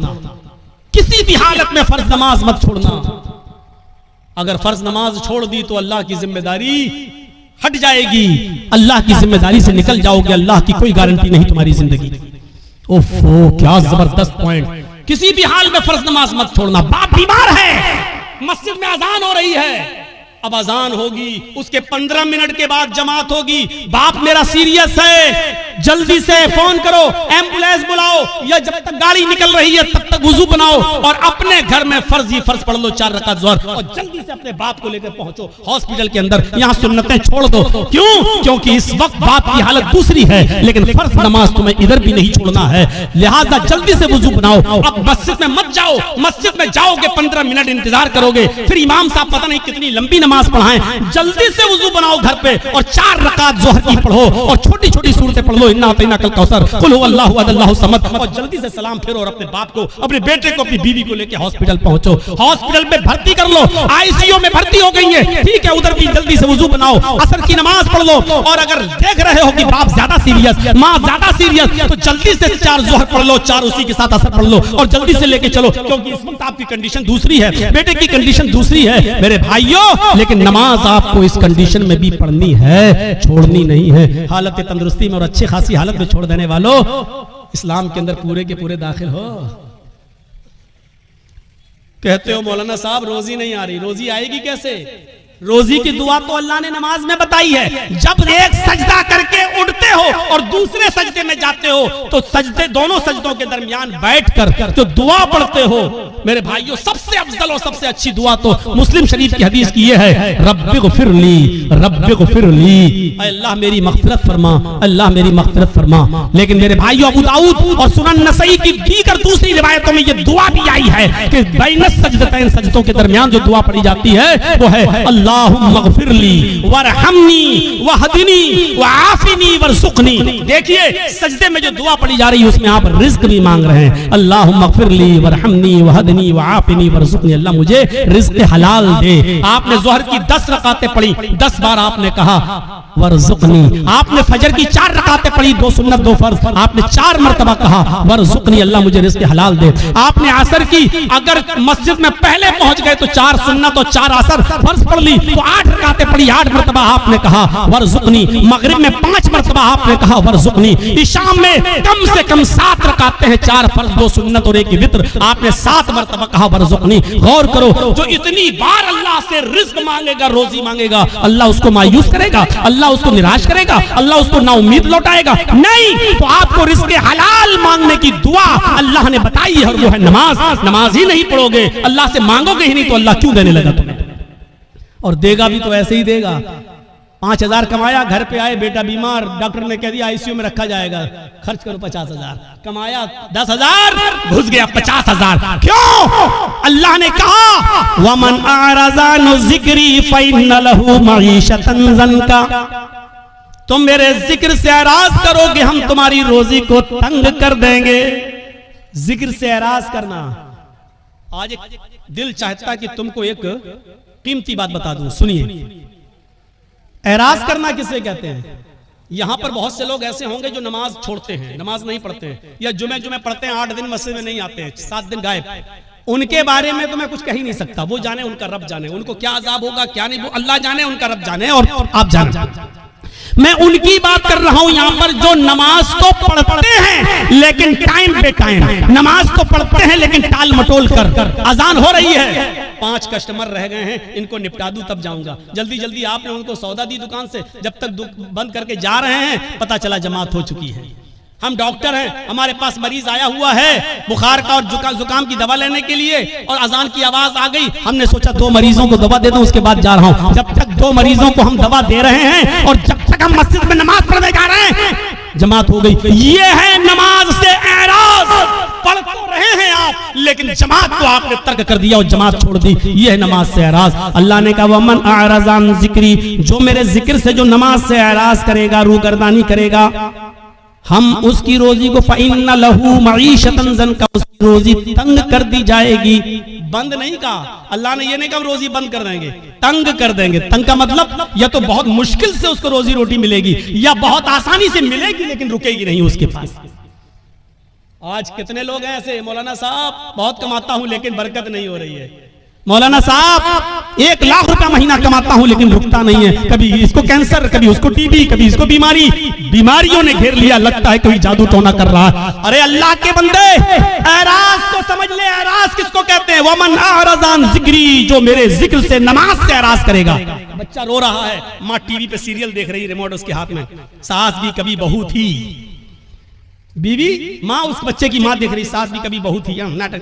S1: किसी भी हालत में फर्ज नमाज मत छोड़ना। अगर फर्ज नमाज छोड़ दी तो अल्लाह की जिम्मेदारी हट जाएगी, अल्लाह की जिम्मेदारी से निकल जाओगे, अल्लाह की कोई गारंटी नहीं तुम्हारी जिंदगी की। ओफो क्या जबरदस्त पॉइंट। किसी भी हाल में फर्ज नमाज मत छोड़ना। बाप बीमार है, मस्जिद में अजान हो रही है, अब अजान होगी, उसके 15 मिनट के बाद जमात होगी, बाप मेरा सीरियस है, जल्दी से फोन करो, एम्बुलेंस बुलाओ, या जब तक गाड़ी निकल रही है तब तक वुजू बनाओ और अपने घर में फर्ज ही फर्ज पढ़ लो 4 रकात ज़ोहर, और जल्दी से अपने बाप को लेकर पहुंचो हॉस्पिटल के अंदर। यहाँ सुन्नतें छोड़ दो। क्यों? क्योंकि इस वक्त बाप की हालत दूसरी है, लेकिन फर्ज नमाज तुम्हें इधर भी नहीं छोड़ना है, लिहाजा जल्दी से वुजू बनाओ। अब मस्जिद में मत जाओ, मस्जिद में जाओगे 15 मिनट इंतजार करोगे, फिर इमाम साहब पता नहीं कितनी लंबी नमाज पढ़ाएं, जल्दी से वुजू बनाओ घर पे और 4 रकात ज़ोहर की पढ़ो और छोटी छोटी सूरतें पढ़ लो, इन्ना अतैना कल कौसर, कुल हुवल्लाहु अहद अल्लाहु समद, और जल्दी से सलाम फेरो और अपने बाप को, अपने बेटे को, अपनी बीवी को लेके हॉस्पिटल पहुंचो, हॉस्पिटल में भर्ती कर लो, आईसीयू में भर्ती हो गई है, ठीक है, उधर भी जल्दी से वुजू बनाओ, असर की नमाज पढ़ लो, और अगर देख रहे हो कि बाप ज्यादा सीरियस, माँ ज्यादा सीरियस, तो जल्दी से 4 ज़ोहर पढ़ लो, 4 उसी के साथ असर पढ़ लो और जल्दी से लेके चलो, क्योंकि इस वक्त आपकी कंडीशन दूसरी है, बेटे की कंडीशन दूसरी है मेरे भाइयों। लेकिन नमाज आपको इस कंडीशन में भी पढ़नी है, छोड़नी नहीं है। हालत तंदुरुस्ती में और अच्छी खासी हालत में छोड़ देने वालों, इस्लाम के अंदर पूरे के पूरे दाखिल हो। कहते हो मौलाना साहब रोजी नहीं आ रही, रोजी आएगी कैसे? रोजी की दुआ तो अल्लाह ने नमाज में बताई है। जब एक सजदा करके उठते हो और दूसरे सजदे में जाते हो तो सजदे, दोनों सजदों के दरमियान बैठकर जो दुआ पढ़ते हो मेरे भाइयों, सबसे अफजल और सबसे अच्छी दुआ तो मुस्लिम शरीफ की हदीस की ये है, रब्बिग़फिरली रब्बिग़फिरली, अल्लाह मेरी मग़फ़िरत फरमा, अल्लाह मेरी मग़फ़िरत फरमा। लेकिन मेरे भाइयों अबू दाऊद और सुनन नसई की दीगर दूसरी रिवायतों में ये दुआ भी आई है कि बैन सजदतैन, सजदों के दरमियान जो दुआ पढ़ी जाती है वो है अल्लाहुम्मा ग़फ़िरली वरहमनी वहदिनी वआफ़िनी वरज़ुक़नी। देखिए सजदे में जो दुआ पढ़ी जा रही है उसमें आप रिज़्क़ भी मांग रहे हैं, अल्लाहुम्मा ग़फ़िरली वरहमनी वहदिनी वआफ़िनी वरज़ुक़नी, अल्लाह मुझे रिज़्क़ हलाल दे। आपने ज़ोहर की 10 रकातें पढ़ी, 10 बार आपने कहा वरज़ुक़नी। आपने फजर की 4 रकातें पढ़ी, 2 सुन्नत 2 फर्ज, आपने 4 मरतबा कहा वरज़ुक़नी, अल्लाह मुझे रिज़्क़ हलाल दे। आपने असर की, अगर मस्जिद में पहले पहुंच गए तो 4 सुन्नत और 4 असर फर्ज पढ़ ली तो 8 रकातें पढ़ी, 8 मरतबा आपने कहा वरज़ुक़नी। मगरिब में 5 मरतबा आपने कहा वरज़ुक़नी। इशाम में कम से कम 7 रकातें हैं, 4 फर्ज 2 सुन्नत और 1 वित्र, आपने 7 मरतबा कहा वरज़ुक़नी। गौर करो, जो इतनी बार अल्लाह से रिज़्क़ मांगेगा, रोजी मांगेगा, अल्लाह उसको मायूस करेगा, अल्लाह उसको निराश करेगा, अल्लाह उसको नाउम्मीद लौटाएगा? नहीं। तो आपको रिज़्क़ हलाल मांगने की दुआ अल्लाह ने बताई है और वो है नमाज। नमाज ही नहीं पढ़ोगे, अल्लाह से मांगोगे ही नहीं, तो अल्लाह क्यों देने लगा तुम्हें? और देगा भी तो ऐसे ही देगा। 5000 कमाया, घर पे आए, बेटा बीमार, डॉक्टर ने कह दिया आईसीयू में रखा जाएगा, खर्च करो 50,000, कमाया 10,000, घुस गया 50,000। क्यों? अल्लाह ने कहा वमन अअरज़ा अन ज़िक्री फ़इन्न लहू मईशतन ज़ंका, तुम मेरे जिक्र से एराज करोगे हम तुम्हारी रोजी को तंग कर देंगे। जिक्र से एराज करना, आज एक दिल चाहता कि तुमको एक कीमती बात बता दूं, सुनिए। एराज करना किसे कहते हैं? यहां पर बहुत से लोग ऐसे होंगे जो नमाज छोड़ते हैं, नमाज नहीं पढ़ते हैं, या जुमे पढ़ते हैं, 8 दिन मस्जिद में नहीं आते हैं, 7 दिन गायब। उनके बारे में तो मैं कुछ कह ही नहीं सकता, वो जाने, उनका रब जाने, उनको क्या अजाब होगा क्या नहीं, वो अल्लाह जाने, उनका रब जाने और आप जाने। मैं उनकी बात कर रहा हूं यहां पर जो नमाज तो पढ़ते हैं लेकिन टाइम पे टाइम, नमाज तो पढ़ते हैं लेकिन टाल मटोल कर। अजान हो रही है, 5 कस्टमर रह गए हैं, इनको निपटा दूं तब जाऊंगा, जल्दी जल्दी आपने उनको सौदा दी दुकान से, जब तक बंद करके जा रहे हैं पता चला जमात हो चुकी है। हम डॉक्टर हैं, हमारे पास मरीज आया हुआ है बुखार का और जुकाम की दवा लेने के लिए, और अजान की आवाज आ गई, हमने सोचा 2 मरीजों को दवा दे दूं उसके बाद जा रहा हूं। जब तक 2 मरीजों को हम दवा दे रहे हैं और जब तक हम मस्जिद में नमाज पढ़ने जा रहे हैं जमात हो गई। ये है नमाज से एराज। पढ़ तो रहे हैं आप लेकिन जमात को आपने तर्क कर दिया और जमात छोड़ दी, ये है नमाज से एराज। अल्लाह ने कहा वमन अअरज़ा अन ज़िक्री, जो मेरे जिक्र से जो नमाज से एराज करेगा, रूगर्दानी करेगा, हम उसकी रोजी को फ़इन्न लहू मईशतन ज़ंका, उसकी रोजी तंग कर दी जाएगी। बंद नहीं कहा अल्लाह ने, ये नहीं कहा रोजी बंद कर देंगे, तंग कर देंगे। तंग का मतलब या तो बहुत मुश्किल से उसको रोजी रोटी मिलेगी या बहुत आसानी से मिलेगी लेकिन रुकेगी नहीं उसके पास। आज कितने लोग हैं ऐसे, मौलाना साहब बहुत कमाता हूं लेकिन बरकत नहीं हो रही है, मौलाना साहब 1 लाख रुपया महीना कमाता हूं लेकिन रुकता नहीं है, कभी इसको कैंसर, कभी उसको टीबी, कभी इसको बीमारियों ने घेर लिया, लगता है कोई जादू टोना कर रहा है। अरे अल्लाह के बंदे, एराज को समझ ले। एराज किसको कहते हैं? वमन अरज़ान जिक्री, जो मेरे जिक्र से, नमाज से एराज करेगा। बच्चा रो रहा है, माँ टीवी पे सीरियल देख रही, रिमोट उसके हाथ में, सास भी कभी बहू थी, बीवी माँ उस बच्चे की माँ देख रही, सास भी कभी बहू थी, नाटक,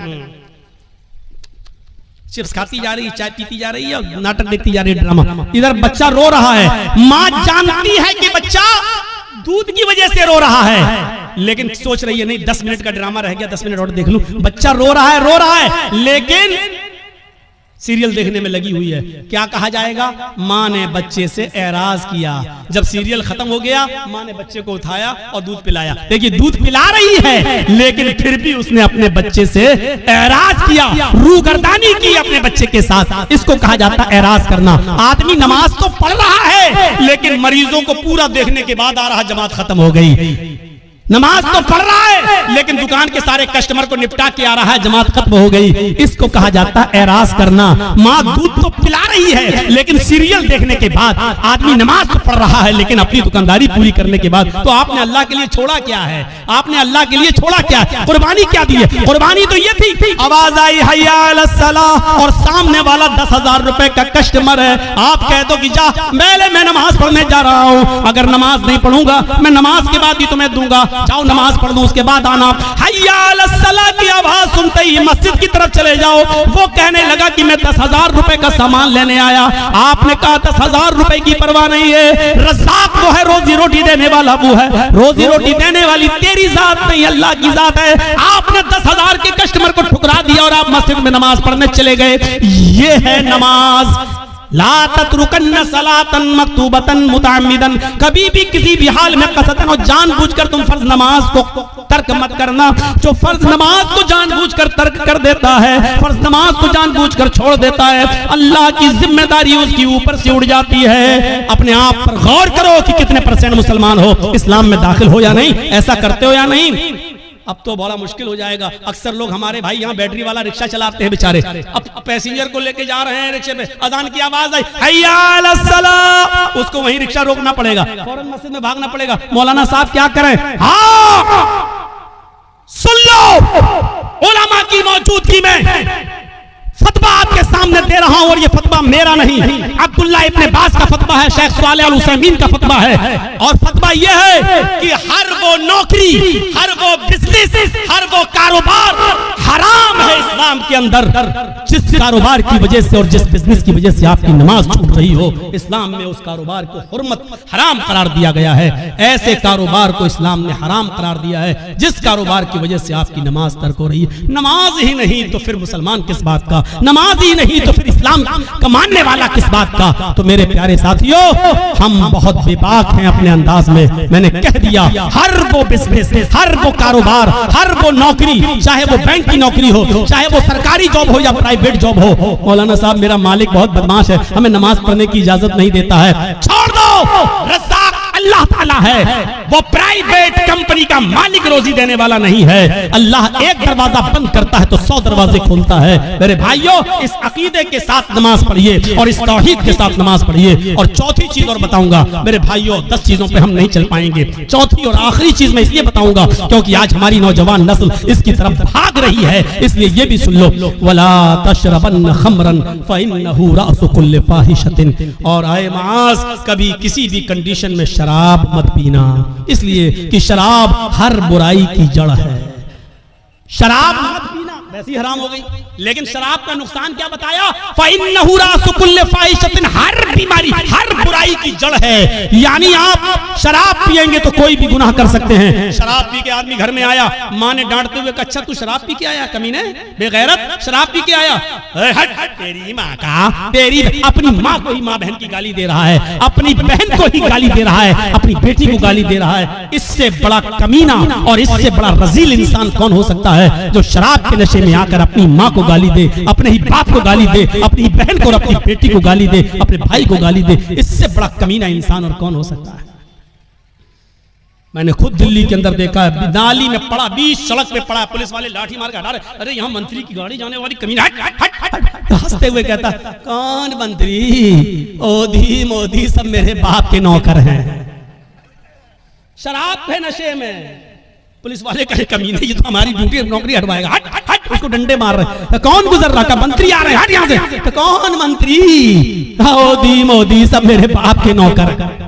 S1: चिप्स खाती जा रही, चाय पीती जा रही है और नाटक देखती जा रही है, ड्रामा। इधर बच्चा रो रहा है, माँ जानती है कि बच्चा दूध की वजह से रो रहा है, लेकिन सोच रही है नहीं 10 मिनट का ड्रामा रह गया, 10 मिनट और देख लूं। बच्चा रो रहा है, लेकिन सीरियल देखने में लगी हुई है। क्या कहा जाएगा? माँ ने बच्चे से एराज किया। जब सीरियल खत्म हो गया, माँ ने बच्चे को उठाया और दूध पिलाया। देखिए दूध पिला रही है, लेकिन फिर भी उसने अपने बच्चे से एराज किया, रूगर्दानी की अपने बच्चे के साथ। इसको कहा जाता है एराज करना। आदमी नमाज तो पढ़ रहा है, लेकिन मरीजों को पूरा देखने के बाद आ रहा, जमात खत्म हो गई। नमाज तो पढ़ रहा है, लेकिन दुकान के सारे कस्टमर को निपटा के आ रहा है, जमात खत्म हो गई। इसको कहा जाता है एराज करना। माँ दूध तो पिला रही है, लेकिन सीरियल देखने के बाद आदमी नमाज तो पढ़ रहा है, लेकिन अपनी दुकानदारी पूरी करने के बाद, तो आपने अल्लाह के लिए छोड़ा क्या है? आपने अल्लाह के लिए छोड़ा क्या है? कुर्बानी क्या दी है? कुर्बानी तो ये थी, आवाज आई हय्या अलस सलाह, और सामने वाला 10,000 रुपए का कस्टमर है। आप कह दो कि जा पहले मैं नमाज पढ़ने जा रहा हूँ, अगर नमाज नहीं पढ़ूंगा मैं नमाज के बाद भी तुम्हें दूंगा, जाओ नमाज पढ़ दो, उसके बाद आना। हय्या अलस सलाह की आवाज सुनते ही मस्जिद की तरफ चले जाओ। वो कहने लगा कि मैं 10,000 रुपए का सामान लेने आया। आपने कहा 10,000 रुपए की परवाह नहीं है, रज़्ज़ाक़ वो है, रोजी रोटी देने वाला वो है, रोजी रोटी देने वाली तेरी जात नहीं अल्लाह की जात है। आपने 10,000 के कस्टमर को ठुकरा दिया और आप मस्जिद में नमाज पढ़ने चले गए। ये है नमाज। ला तत्रुकन्न सलातन मक्तूबतन मुतअम्मिदन, कभी भी किसी भी हाल में कसदन और जानबूझकर तुम फर्ज नमाज को तर्क मत करना। जो फर्ज नमाज को जानबूझकर तर्क कर देता है, फर्ज नमाज को जानबूझकर छोड़ देता है, अल्लाह की जिम्मेदारी उसकी ऊपर से उड़ जाती है। अपने आप पर गौर करो कि कितने % मुसलमान हो, इस्लाम में दाखिल हो या नहीं, ऐसा करते हो या नहीं। अब तो बड़ा मुश्किल हो जाएगा। अक्सर लोग हमारे भाई यहाँ बैटरी वाला रिक्शा चलाते हैं बेचारे, अब पैसेंजर को लेके जा रहे हैं रिक्शे पे, अजान की आवाज आई हय्या अलस सलाह, उसको वहीं रिक्शा रोकना पड़ेगा, फौरन मस्जिद में भागना पड़ेगा। मौलाना साहब क्या करें? हाँ सुन लो, उलमा की मौजूदगी में फतवा आपके सामने दे रहा हूं, और ये फतवा मेरा नहीं, अब्दुल्ला इब्ने बाज का फतवा है, शेख सालेह अल उसैमीन का फतवा है। और फतवा ये है कि हर वो नौकरी, हर वो बिजनेस, हर वो कारोबार हराम है इस्लाम के अंदर, जिस कारोबार की वजह से और जिस बिजनेस की वजह से आपकी नमाज छूट रही हो, इस्लाम में उस कारोबार को हुर्मत हराम करार दिया गया है। ऐसे कारोबार को इस्लाम ने हराम करार दिया है जिस कारोबार की वजह से आपकी नमाज तर्क हो रही है। नमाज ही नहीं तो फिर मुसलमान किस बात का, नमाज ही नहीं तो फिर इस्लाम का मानने वाला किस बात का। तो मेरे प्यारे साथियों, हम बहुत बेबाक हैं अपने अंदाज में। मैंने कह दिया, हर वो बिजनेस, हर वो कारोबार, हर वो नौकरी, चाहे वो बैंक की नौकरी हो, चाहे वो सरकारी जॉब हो या प्राइवेट जॉब हो, मौलाना साहब मेरा मालिक बहुत बदमाश है, हमें नमाज पढ़ने की इजाजत नहीं देता है, छोड़ दो। रज़्ज़ाक़ अल्लाह ताला है, वो प्राइवेट कंपनी का मालिक रोजी देने वाला नहीं है। अल्लाह एक दरवाजा बंद करता है तो 100 दरवाजे खोलता है। मेरे भाइयों, इस अकीदे के साथ नमाज पढ़िए और इस तौहीद के साथ नमाज पढ़िए। और चौथी चीज और बताऊंगा मेरे भाइयों, 10 चीजों पे हम नहीं चल पाएंगे, चौथी और आखिरी चीज मैं इसलिए बताऊंगा क्योंकि आज हमारी नौजवान नस्ल इसकी तरफ भाग रही है, इसलिए ये भी सुन लो, वला तशरबन्न खमरन फइन्नहु रासु कुल्लि फाहिशतिन, और आए मास कभी किसी भी कंडीशन में शराब मत पीना, इसलिए कि शराब हर बुराई की जड़ है। शराब मत पीना वैसी हराम हो गई, लेकिन शराब का नुकसान क्या बताया? फइन्नहु रासु कुल्लि फाहिशतिन, हर बीमारी, हर बुराई की जड़ है। यानी आप शराब पिएंगे तो कोई भी गुनाह कर सकते हैं। शराब पी के आदमी घर में आया, माँ ने डांटते हुए कहा, अच्छा तू शराब पी के आया कमीने, बेगैरत, शराब पी के आया, हट तेरी माँ का, तेरी अपनी माँ को ही माँ बहन की गाली दे रहा है, अपनी बहन को ही गाली दे रहा है, अपनी बेटी को गाली दे रहा है। इससे बड़ा कमीना और इससे बड़ा रजील इंसान कौन हो सकता है जो शराब के नशे में आकर अपनी माँ को गाली दे, अपने ही बाप को गाली दे, अपनी बहन को और अपनी बेटी को गाली दे, अपने भाई को गाली दे। इससे बड़ा कमीना इंसान और कौन हो सकता है? मैंने खुद दिल्ली के अंदर देखा है, नाली में पड़ा, बीच सड़क पे पड़ा, पुलिस वाले लाठी मार के हटा रहे, अरे यहाँ मंत्री की गाड़ी जाने वाली कमीना, हंसते हुए कहता कौन मंत्री, ओधी मोदी सब मेरे बाप के नौकर हैं, शराब पे नशे में। पुलिस वाले कहे कमीने ये तो हमारी ड्यूटी नौकरी हटवाएगा, हट हट हट, उसको डंडे मार रहे। तो कौन गुजर रहा था, मंत्री आ रहे हैं, हट यहाँ से। तो कौन मंत्री, ओधी मोदी सब मेरे बाप के नौकर।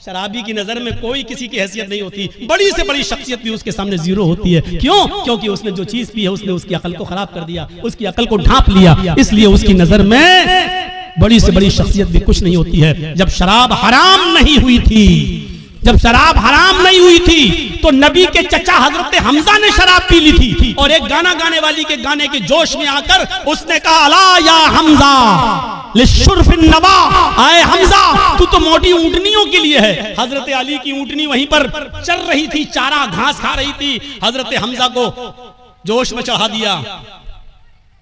S1: शराबी की नजर में कोई किसी की हैसियत नहीं होती, बड़ी से बड़ी शख्सियत भी उसके सामने जीरो होती है। क्यों? क्योंकि उसने जो चीज पी है उसने उसकी अकल को खराब कर दिया, उसकी अकल को ढांप लिया, इसलिए उसकी नजर में बड़ी से बड़ी शख्सियत भी कुछ नहीं होती है। जब शराब हराम नहीं हुई थी, जब शराब हराम नहीं हुई थी तो नबी के चचा हजरत हमजा ने शराब पी ली थी, और एक गाना गाने वाली के गाने के जोश में आकर उसने कहा अला या हमजा लिशुर्फिन नवा, आए हमजा तू तो मोटी ऊंटनियों के लिए है। हजरत अली की ऊंटनी वहीं पर चल रही थी, चारा घास खा रही थी, हजरत हमजा को जोश में चढ़ा दिया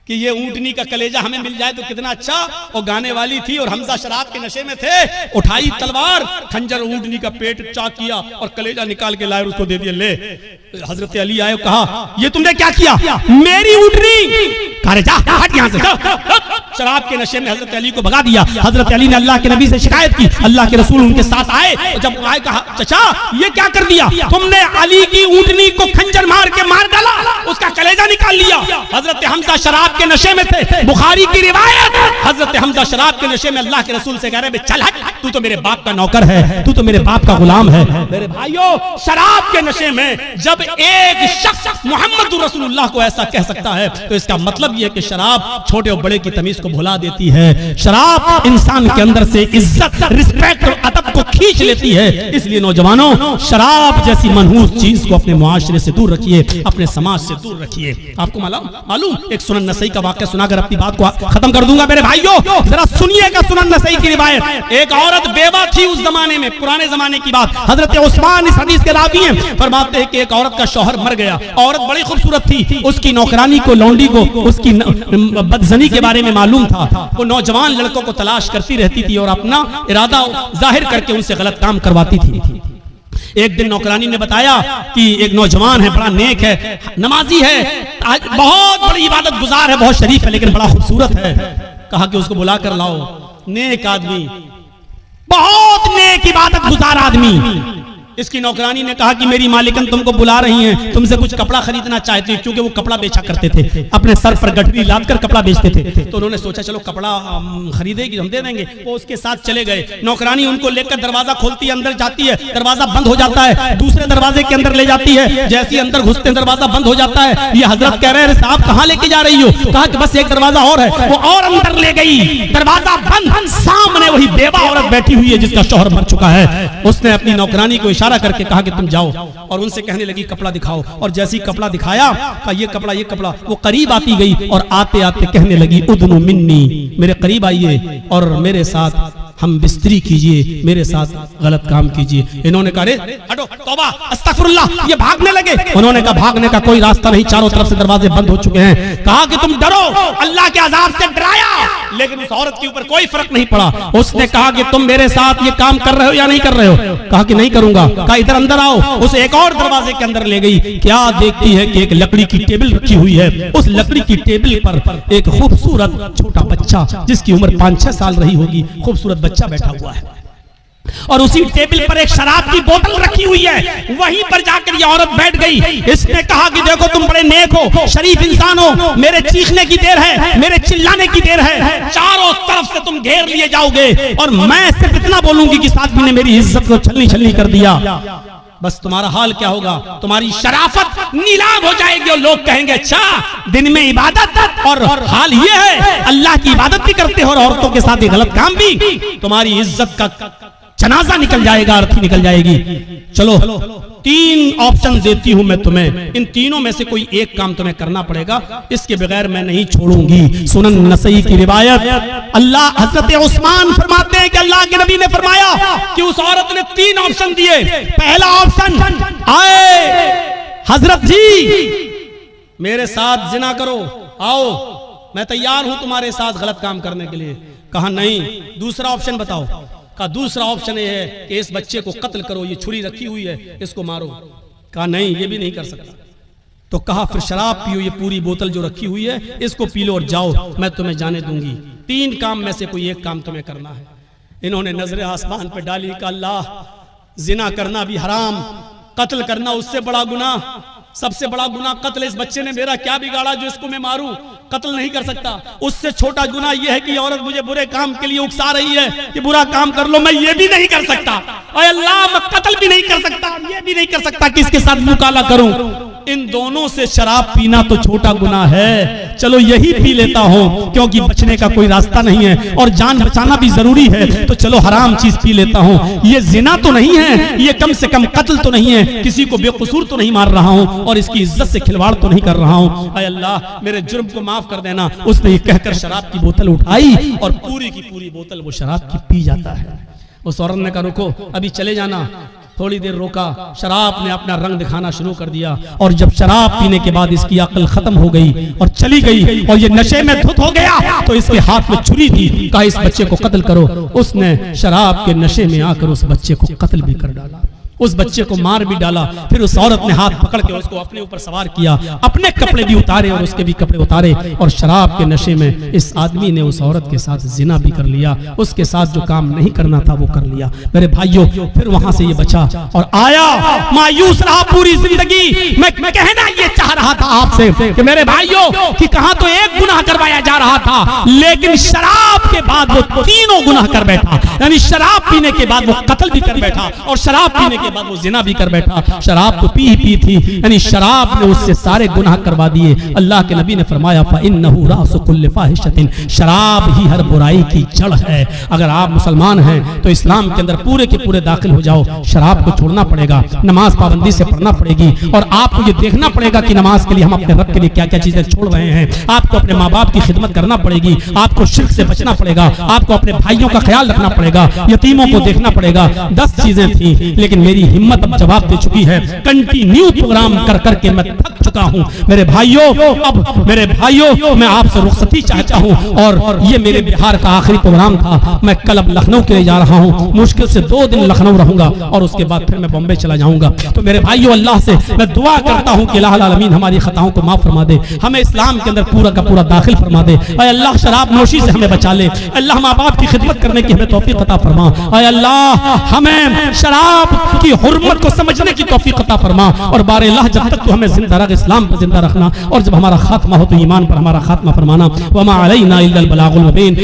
S1: कि ये ऊंटनी का कलेजा हमें मिल जाए तो कितना अच्छा। और गाने वाली थी और हमजा शराब के नशे में थे, उठाई तलवार, खंजर ऊंटनी का पेट चाक किया और कलेजा निकाल के लाए, उसको दे दिया, ले। हजरत अली आए, कहा ये तुमने क्या किया, मेरी ऊंटनी, अरे जा हट यहाँ से। शराब के नशे में हजरत अली को भगा दिया। हजरत अली ने अल्लाह के नबी से शिकायत की, अल्लाह के रसूल उनके साथ आए, जब आए कहा चचा ये क्या कर दिया तुमने, अली की ऊंटनी को खंजर मार के मार डाला, उसका कलेजा निकाल लिया। हजरत हमजा शराब के नशे में थे, बुखारी की रिवायत, हजरत हमजा शराब के नशे में अल्लाह के रसूल से कह रहे चल हट, तू तो मेरे बाप का नौकर है, तू तो मेरे बाप का गुलाम है। मेरे भाइयों, शराब के नशे में जब एक शख्स मोहम्मद रसूलुल्लाह को ऐसा कह सकता है तो इसका मतलब यह है कि शराब छोटे और बड़े की तमीज को भुला देती है। शराब इंसान के अंदर से इज्जत, रिस्पेक्ट और अदब को खींच लेती है। इसलिए नौजवानों, शराब जैसी मनहूस चीज को अपने मुआशरे से दूर रखिए, अपने समाज से दूर रखिए। आपको मालूम एक सुनन नसई का वाक़या सुनाकर अपनी बात को खत्म कर दूंगा। मेरे भाइयों जरा सुनिएगा सुनन नसई की रिवायत। एक औरत बेवा थी उस जमाने में, पुराने जमाने की बात। हजरत उस्मान इस हदीस के रावी हैं, फरमाते हैं कि एक औरत का शौहर मर गया। औरत बड़ी खूबसूरत थी, उसकी नौकरानी को, लौंडी को उसकी बदजनी के बारे में मालूम था। वो नौजवान लड़कों को तलाश करती रहती थी और अपना इरादा जाहिर करके उनसे गलत काम करवाती थी। एक दिन नौकरानी ने बताया कि एक नौजवान है, बड़ा नेक है, नमाजी है, बहुत बड़ी इबादत गुजार है, बहुत शरीफ है, लेकिन बड़ा खूबसूरत है। कहा कि उसको बुला कर लाओ। नेक आदमी, बहुत नेक इबादत गुजार आदमी। इसकी नौकरानी ने कहा कि मेरी मालिकन तुमको बुला रही हैं, तुमसे कुछ कपड़ा खरीदना चाहती है, क्योंकि वो कपड़ा बेचा करते थे, अपने सर पर गठरी लाद कर कपड़ा बेचते थे। तो उन्होंने सोचा चलो कपड़ा खरीदेगी, हम दे देंगे। वो उसके साथ चले गए। नौकरानी उनको लेकर दरवाजा खोलती है, अंदर जाती है, दरवाजा बंद हो जाता है, दूसरे दरवाजे के अंदर ले जाती है। जैसे अंदर घुसते दरवाजा बंद हो जाता है। ये हजरत कह रहे हैं साहब कहाँ लेके जा रही हो? कहा कि बस एक दरवाजा और है। वो और अंदर ले गई, दरवाजा बंद, सामने वही बेवा औरत बैठी हुई है जिसका शौहर मर चुका है। उसने अपनी नौकरानी को इशारा करके कहा कि तुम जाओ, और उनसे कहने लगी कपड़ा दिखाओ। और जैसे ही कपड़ा दिखाया, कहा ये कपड़ा, ये कपड़ा। वो करीब आती गई और आते आते कहने लगी उदनु मिन्नी, मेरे करीब आइए और मेरे साथ हम बिस्तरी कीजिए, मेरे साथ गलत काम कीजिए। इन्होंने कहा रे हटो, तौबा, अस्तगफिरुल्लाह। ये भागने लगे। उन्होंने कहा भागने का कोई रास्ता नहीं, चारों तरफ से दरवाजे बंद हो चुके हैं। कहा कि तुम डरो, अल्लाह के अजाब से डराया, लेकिन उस औरत के ऊपर कोई फर्क नहीं पड़ा। उसने कहा कि तुम मेरे साथ ये काम कर रहे हो या नहीं कर रहे हो? कहा कि नहीं करूंगा। कहा इधर अंदर आओ। उसे एक और दरवाजे के अंदर ले गई। क्या देखती है कि एक लकड़ी की टेबल रखी हुई है। उस लकड़ी की टेबल पर एक खूबसूरत छोटा बच्चा, जिसकी उम्र 5-6 साल रही होगी, खूबसूरत बच्चा बैठा हुआ है, और उसी टेबल पर एक शराब की बोतल रखी हुई है। वहीं पर जाकर ये औरत बैठ गई। इसने कहा कि देखो तुम बड़े नेक हो, शरीफ इंसान हो, मेरे चीखने की देर है, मेरे चिल्लाने की देर है, चारों तरफ से तुम घेर लिए जाओगे और मैं सिर्फ इतना बोलूंगी कि साथ में ने मेरी इज्जत को छलनी छलनी कर दिया। बस तुम्हारा हाल क्या होगा? तुम्हारी शराफत नीलाम हो जाएगी और लोग कहेंगे अच्छा दिन में इबादत, और हाल ये है अल्लाह की इबादत भी करते हो और औरतों के साथ ये गलत काम भी। तुम्हारी इज्जत का जनाजा निकल जाएगा, अर्थी निकल जाएगी। चलो 3 ऑप्शन देती हूं मैं तुम्हें, इन तीनों में से कोई एक काम तुम्हें करना पड़ेगा, इसके बगैर मैं नहीं छोड़ूंगी। सुनन नसई की रिवायत। अल्लाह हजरत उस्मान फरमाते हैं कि अल्लाह के नबी ने फरमाया कि उस औरत ने 3 ऑप्शन दिए। पहला ऑप्शन, आए हजरत जी मेरे साथ जिना करो, आओ मैं तैयार हूं तुम्हारे साथ गलत काम करने के लिए। कहा नहीं। दूसरा ऑप्शन बताओ। कहा दूसरा ऑप्शन ये है कि इस बच्चे को कत्ल करो, ये छुरी रखी हुई है, इसको मारो। कहा नहीं, ये भी नहीं कर सकता। तो कहा फिर शराब पियो, ये पूरी बोतल जो रखी हुई है इसको पी लो और जाओ, मैं तुम्हें जाने दूंगी। 3 काम में से कोई एक काम तुम्हें करना है। इन्होंने नजरें आसमान पे डाली, कहा अल्लाह जिना करना भी हराम, कत्ल करना उससे बड़ा गुनाह, सबसे बड़ा गुनाह कत्ल। इस बच्चे ने मेरा क्या बिगाड़ा जो इसको मैं मारूं? कत्ल नहीं कर सकता। उससे छोटा गुनाह यह है कि औरत मुझे बुरे काम के लिए उकसा रही है कि बुरा काम कर लो, मैं ये भी नहीं कर सकता। और अल्लाह मैं कत्ल भी नहीं कर सकता, ये भी नहीं कर सकता कि इसके साथ मुकाला करूं। इन दोनों से शराब पीना तो छोटा गुनाह है, चलो यही पी लेता हूं क्योंकि बचने का कोई रास्ता नहीं है और जान बचाना भी जरूरी है, तो चलो हराम चीज पी लेता हूं। ये जिना तो नहीं है, ये कम से कम कत्ल तो नहीं है, किसी को बेकसूर तो नहीं मार रहा हूं और इसकी इज्जत से खिलवाड़ तो नहीं कर रहा हूं। अय अल्लाह मेरे जुर्म को माफ कर देना। उसने ये कहकर शराब की बोतल उठाई और पूरी की पूरी बोतल वो शराब की पी जाता है। उस औरत ने कहा रुको, अभी चले जाना। थोड़ी देर रोका, शराब ने अपना रंग दिखाना शुरू कर दिया और जब शराब पीने के बाद इसकी अक्ल खत्म हो गई और चली गई और ये नशे में धुत हो गया तो इसके हाथ में छुरी थी। कहा इस बच्चे को कत्ल करो। उसने शराब के नशे में आकर उस बच्चे को कत्ल भी कर डाला, उस बच्चे को मार भी डाला। फिर उस औरत ने हाथ पकड़ के उसको अपने ऊपर सवार किया, अपने कपड़े भी उतारे और उसके भी कपड़े उतारे और शराब के नशे में इस आदमी ने उस औरत के साथ जिना भी कर लिया। उसके साथ जो काम नहीं करना था वो कर लिया। मेरे भाइयों, फिर वहां से ये बचा और आया, मायूस रहा पूरी जिंदगी। मैं कहना ये चाह रहा था आपसे कि मेरे भाइयों कि कहां तो एक गुनाह करवाया जा रहा था, लेकिन शराब के बाद वो तीनों गुनाह कर बैठा। यानी शराब पीने के बाद वो कत्ल भी कर बैठा और शराब पीने के बाद वो जिना भी कर बैठा। शराब तो पी ही पी थी, यानी शराब ने उससे सारे गुनाह करवा दिए। अल्लाह के नबी ने फरमाया फइन्नहु रासु कुल्लि फाहिशतिन, शराब ही हर बुराई की जड़ है। अगर आप मुसलमान हैं तो इस्लाम के अंदर पूरे के पूरे दाखिल हो जाओ। शराब को छोड़ना पड़ेगा, नमाज पाबंदी से पढ़ना पड़ेगी और आपको ये देखना पड़ेगा कि नमाज के लिए हम अपने रब के लिए क्या क्या चीजें छोड़ रहे हैं। आपको अपने माँ बाप की खिदमत करना पड़ेगी, आपको शिर्क से बचना पड़ेगा, आपको अपने भाइयों का ख्याल रखना पड़ेगा, यतीमों को देखना पड़ेगा। 10 चीजें थी, लेकिन मेरी हिम्मत अब जवाब दे चुकी है। कंटिन्यू प्रोग्राम कर करके मैं थक चुका हूं। मेरे भाइयों मैं आपसे रुखसती चाहता हूं और ये मेरे बिहार का आखिरी प्रोग्राम था। मैं कल अब लखनऊ के लिए जा रहा हूं, मुश्किल से 2 दिन लखनऊ रहूंगा और उसके बाद फिर मैं बॉम्बे चला जाऊंगा। तो मेरे भाइयों, अल्लाह से मैं दुआ करता हूं कि अल्लाह आलमीन हमारी खताओं को माफ फरमा दे, हमें इस्लाम के अंदर पूरा का पूरा दाखिल फरमा दे। ऐ अल्लाह शराब नोशी से हमें बचा ले। अल्लाह माँ बाप की खिदमत करने की हमें तौफीक अता फरमा। ऐ अल्लाह हमें शराब की हुर्मत को समझने की तौफीक अता फरमा और बारे अल्लाह जब तक तो हमें जिंदा रख, इस्लाम पर जिंदा रखना और जब हमारा खात्मा हो तो ईमान पर हमारा खात्मा फरमाना। वमा अलैना इल्लल बलागुल मुबीन।